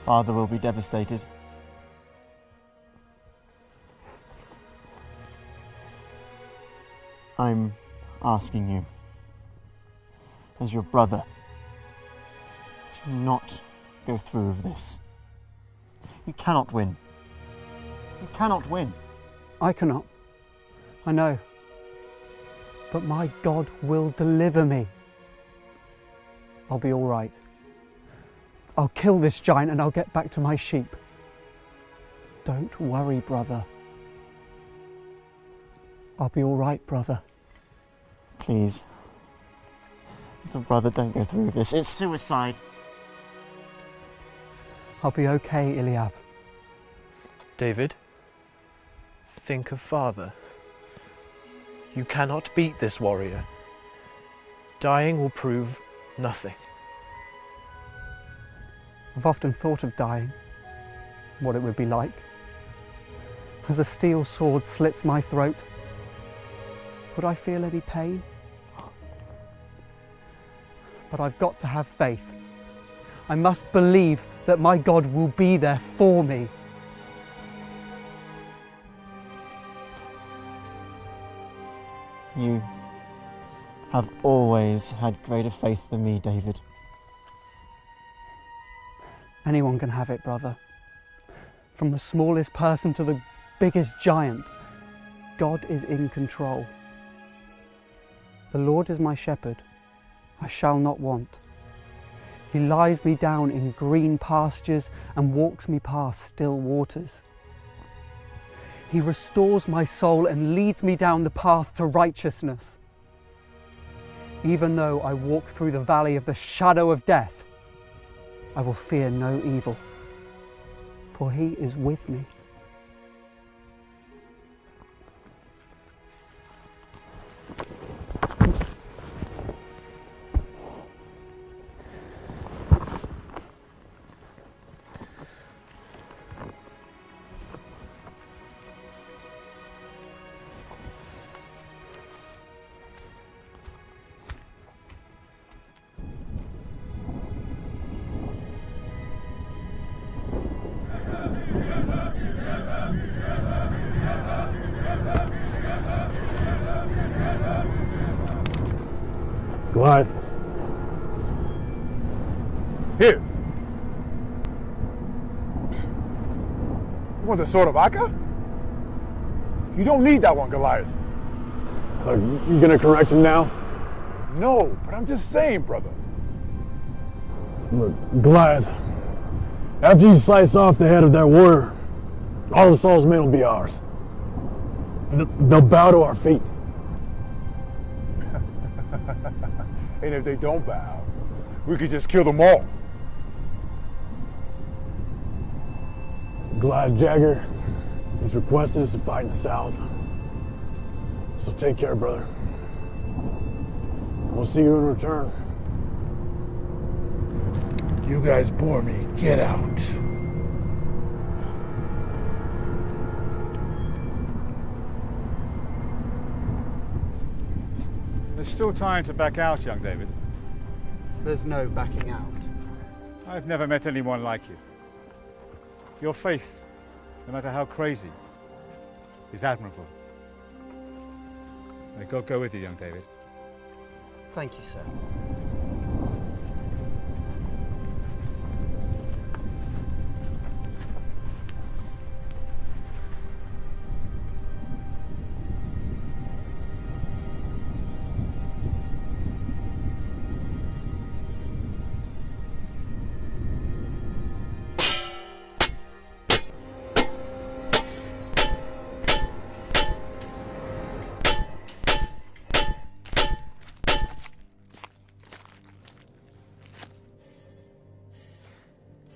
Speaker 8: Father will be devastated. I'm asking you, as your brother, to not go through with this. You cannot win. You cannot win.
Speaker 1: I cannot. I know. But my God will deliver me. I'll be all right. I'll kill this giant and I'll get back to my sheep. Don't worry, brother. I'll be all right, brother.
Speaker 8: Please. Little brother, don't go through with this. It's suicide.
Speaker 1: I'll be okay, Eliab.
Speaker 9: David, think of father. You cannot beat this warrior. Dying will prove nothing.
Speaker 1: I've often thought of dying, what it would be like. As a steel sword slits my throat, would I feel any pain? But I've got to have faith. I must believe that my God will be there for me.
Speaker 8: You have always had greater faith than me, David.
Speaker 1: Anyone can have it, brother. From the smallest person to the biggest giant, God is in control. The Lord is my shepherd, I shall not want. He lies me down in green pastures and walks me past still waters. He restores my soul and leads me down the path to righteousness. Even though I walk through the valley of the shadow of death, I will fear no evil, for he is with me.
Speaker 5: Goliath. Here. You want the sword of AGAR? You don't need that one, Goliath.
Speaker 19: You gonna correct him now?
Speaker 5: No, but I'm just saying, brother.
Speaker 19: Look, Goliath, after you slice off the head of that warrior, all of Saul's men will be ours. They'll bow to our feet.
Speaker 5: And if they don't bow, we could just kill them all.
Speaker 19: Goliath Jagger, he's requested us to fight in the south. So take care, brother. We'll see you in return.
Speaker 2: You guys bore me. Get out.
Speaker 6: There's still time to back out, young David.
Speaker 1: There's no backing out.
Speaker 6: I've never met anyone like you. Your faith, no matter how crazy, is admirable. May God go with you, young David.
Speaker 1: Thank you, sir.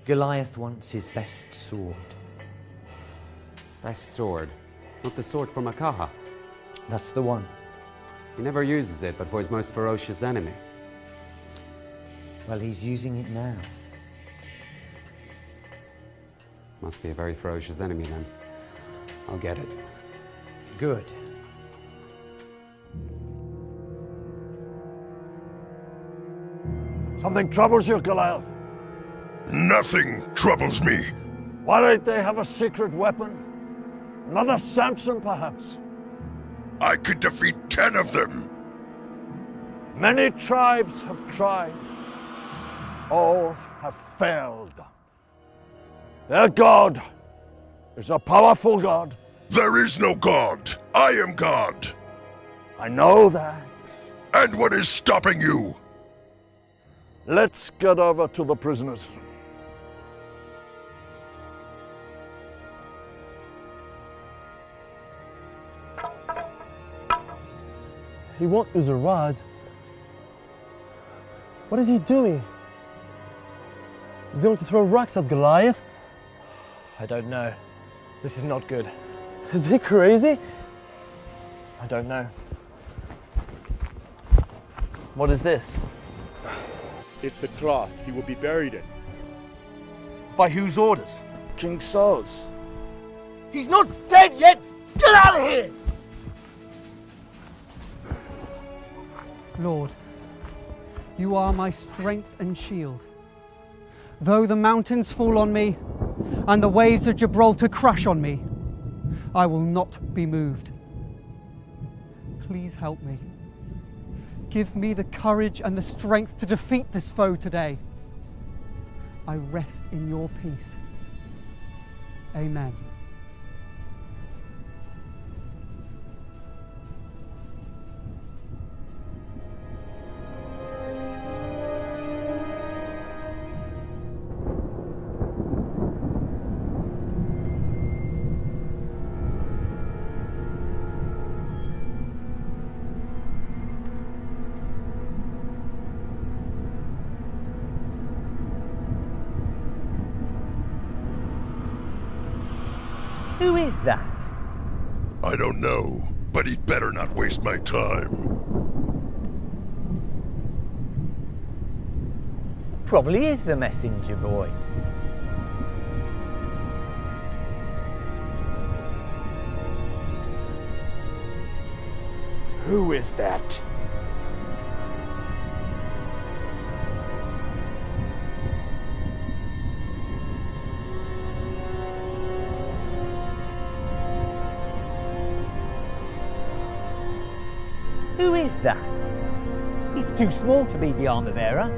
Speaker 15: Goliath wants his best sword.
Speaker 13: Best sword? Not the sword from Akaha?
Speaker 15: That's the one.
Speaker 13: He never uses it, but for his most ferocious enemy.
Speaker 15: Well, he's using it now.
Speaker 13: Must be a very ferocious enemy then. I'll get it.
Speaker 15: Good.
Speaker 3: Something troubles you, Goliath?
Speaker 2: Nothing troubles me.
Speaker 3: Why don't they have a secret weapon? Another Samson, perhaps?
Speaker 2: I could defeat 10 of them.
Speaker 3: Many tribes have tried. All have failed. Their God is a powerful God.
Speaker 2: There is no God. I am God.
Speaker 3: I know that.
Speaker 2: And what is stopping you?
Speaker 3: Let's get over to the prisoners.
Speaker 11: He won't use a rod. What is he doing? Is he going to throw rocks at Goliath?
Speaker 17: I don't know. This is not good.
Speaker 11: Is he crazy?
Speaker 17: I don't know. What is this?
Speaker 12: It's the cloth he will be buried in.
Speaker 17: By whose orders?
Speaker 12: King Saul's.
Speaker 4: He's not dead yet! Get out of here!
Speaker 1: Lord, you are my strength and shield. Though the mountains fall on me and the waves of Gibraltar crash on me, I will not be moved. Please help me. Give me the courage and the strength to defeat this foe today. I rest in your peace. Amen.
Speaker 15: Who is that?
Speaker 2: I don't know, but he'd better not waste my time.
Speaker 15: Probably is the messenger boy.
Speaker 12: Who is that?
Speaker 15: Who is that? He's too small to be the armor bearer.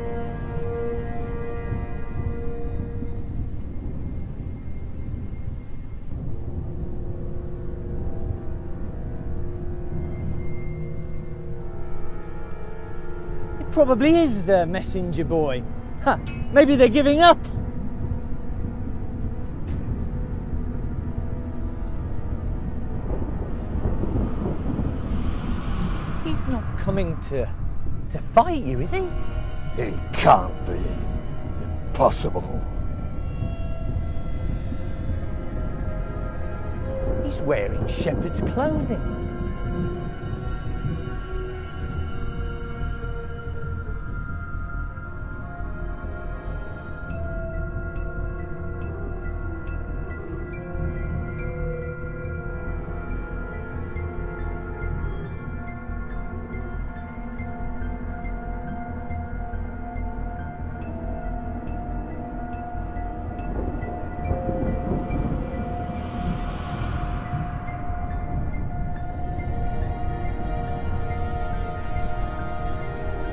Speaker 15: It probably is the messenger boy. Huh, maybe they're giving up. He's not coming to fight you, is he?
Speaker 3: He can't be. Impossible.
Speaker 15: He's wearing shepherd's clothing.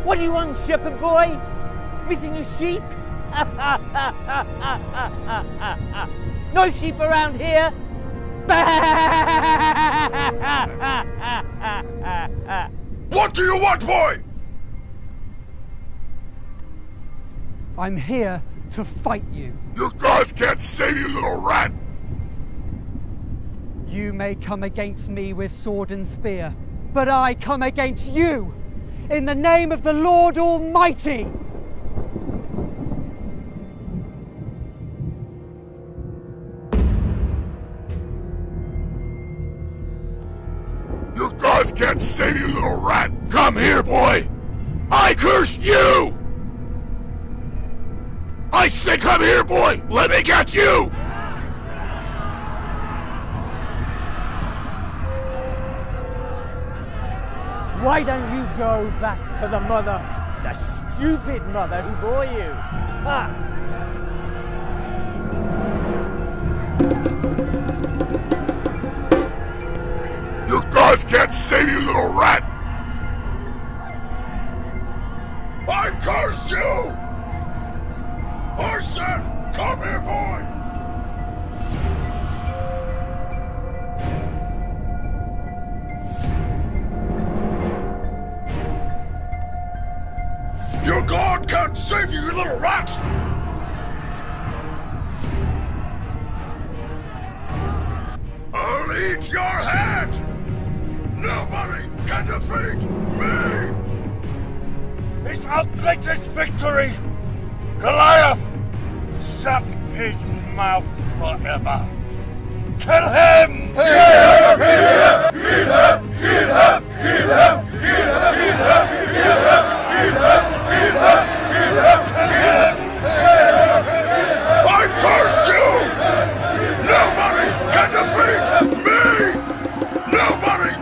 Speaker 15: What do you want, shepherd boy? Missing your sheep? No sheep around here?
Speaker 2: What do you want, boy?
Speaker 1: I'm here to fight you.
Speaker 2: Your gods can't save you, little rat!
Speaker 1: You may come against me with sword and spear, but I come against you in the name of the Lord Almighty.
Speaker 2: Your gods can't save you, little rat! Come here, boy! I curse you! I say come here, boy! Let me get you!
Speaker 15: Why don't you go back to the mother, the stupid mother who bore you? Ha!
Speaker 2: Your gods can't save you, little rat! I curse you! I said, come here, boy! Your god can't save you, you little rat! I'll eat your head! Nobody can defeat me!
Speaker 3: It's our greatest victory! Goliath! Shut his mouth forever! Kill him! Kill him! Kill him! Kill him! Kill him! Kill him! Kill him! Kill him! Kill him!
Speaker 2: I curse you! Nobody can defeat me! Nobody!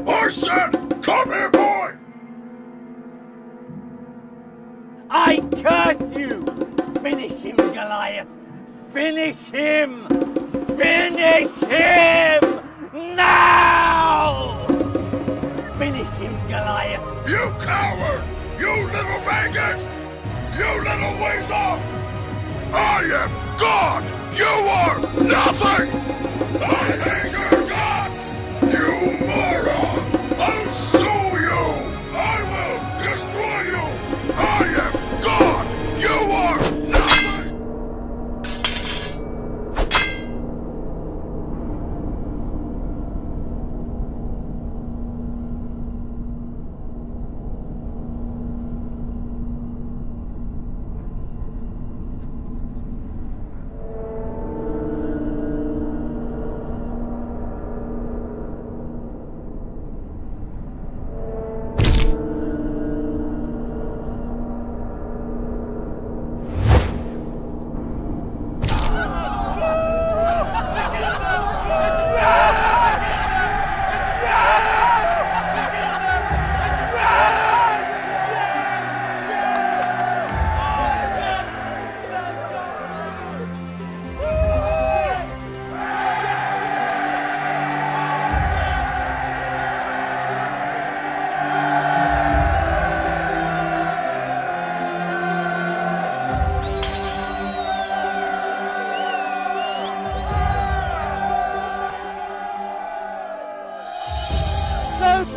Speaker 2: I said, come here, boy!
Speaker 15: I curse you! Finish him, Goliath! Finish him! Finish him! Now! Finish him, Goliath!
Speaker 2: You coward! You little maggot! You little weasel! I am God! You are nothing! I hate your guts! You moron! I'll sue you! I will destroy you! I am God! You are nothing!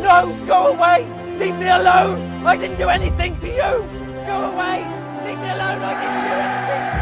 Speaker 15: No, go away! Leave me alone! I didn't do anything to you! Go away! Leave me alone! I didn't do anything!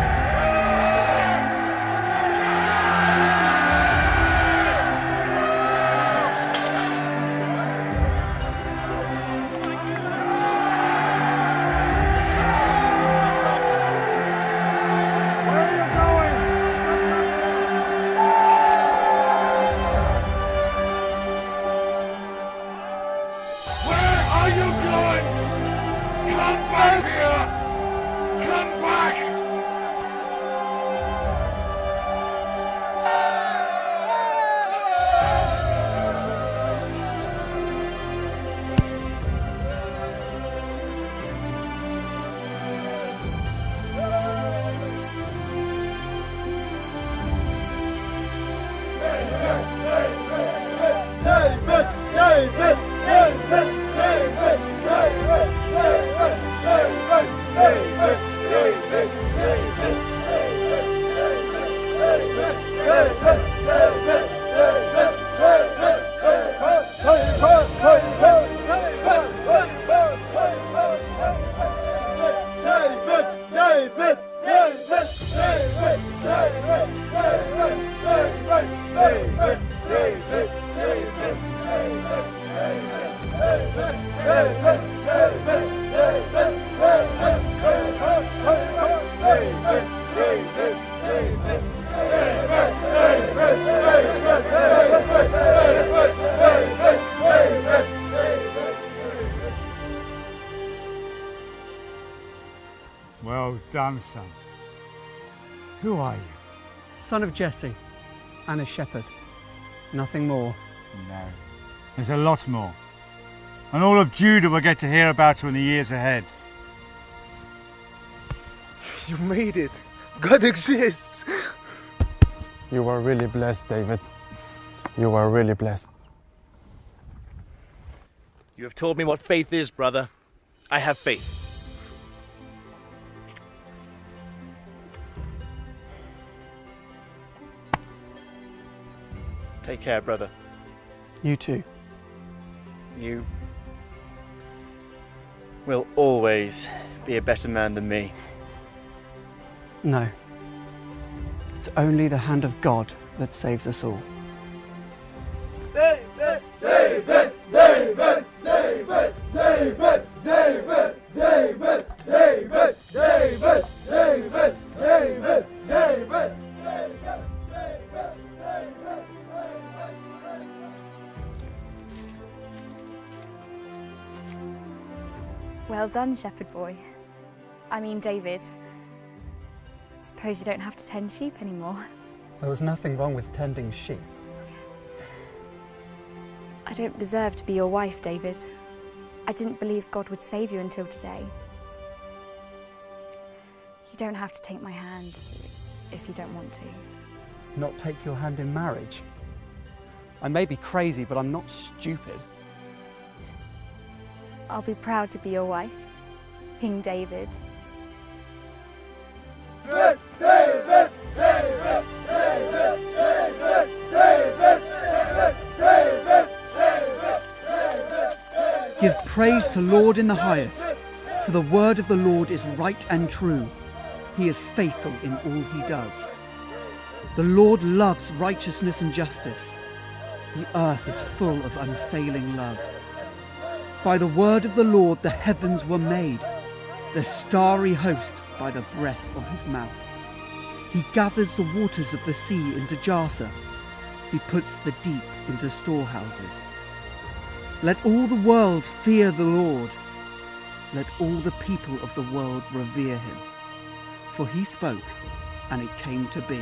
Speaker 6: Well done, son. Who are you?
Speaker 1: Son of Jesse and a shepherd. Nothing more.
Speaker 6: No. There's a lot more. And all of Judah will get to hear about you in the years ahead.
Speaker 12: You made it. God exists.
Speaker 10: You are really blessed, David. You are really blessed.
Speaker 9: You have told me what faith is, brother. I have faith.
Speaker 8: Take care, brother.
Speaker 1: You too.
Speaker 8: You will always be a better man than me.
Speaker 1: No. It's only the hand of God that saves us all.
Speaker 2: David! David! David! David! David! David! David! David! David! David! David! David!
Speaker 14: Well done, shepherd boy. I mean, David. Suppose you don't have to tend sheep anymore.
Speaker 1: There was nothing wrong with tending sheep.
Speaker 14: I don't deserve to be your wife, David. I didn't believe God would save you until today. don't have to take my hand if you don't want to.
Speaker 1: Not take your hand in marriage? I may be crazy, but I'm not stupid.
Speaker 14: I'll be proud to be your wife, King David.
Speaker 2: David! David! David! David! David! David! David! David!
Speaker 1: Give praise to Lord in the highest, for the word of the Lord is right and true. He is faithful in all he does. The Lord loves righteousness and justice. The earth is full of unfailing love. By the word of the Lord the heavens were made, the starry host by the breath of his mouth. He gathers the waters of the sea into jars. He puts the deep into storehouses. Let all the world fear the Lord. Let all the people of the world revere him. For he spoke, and it came to be.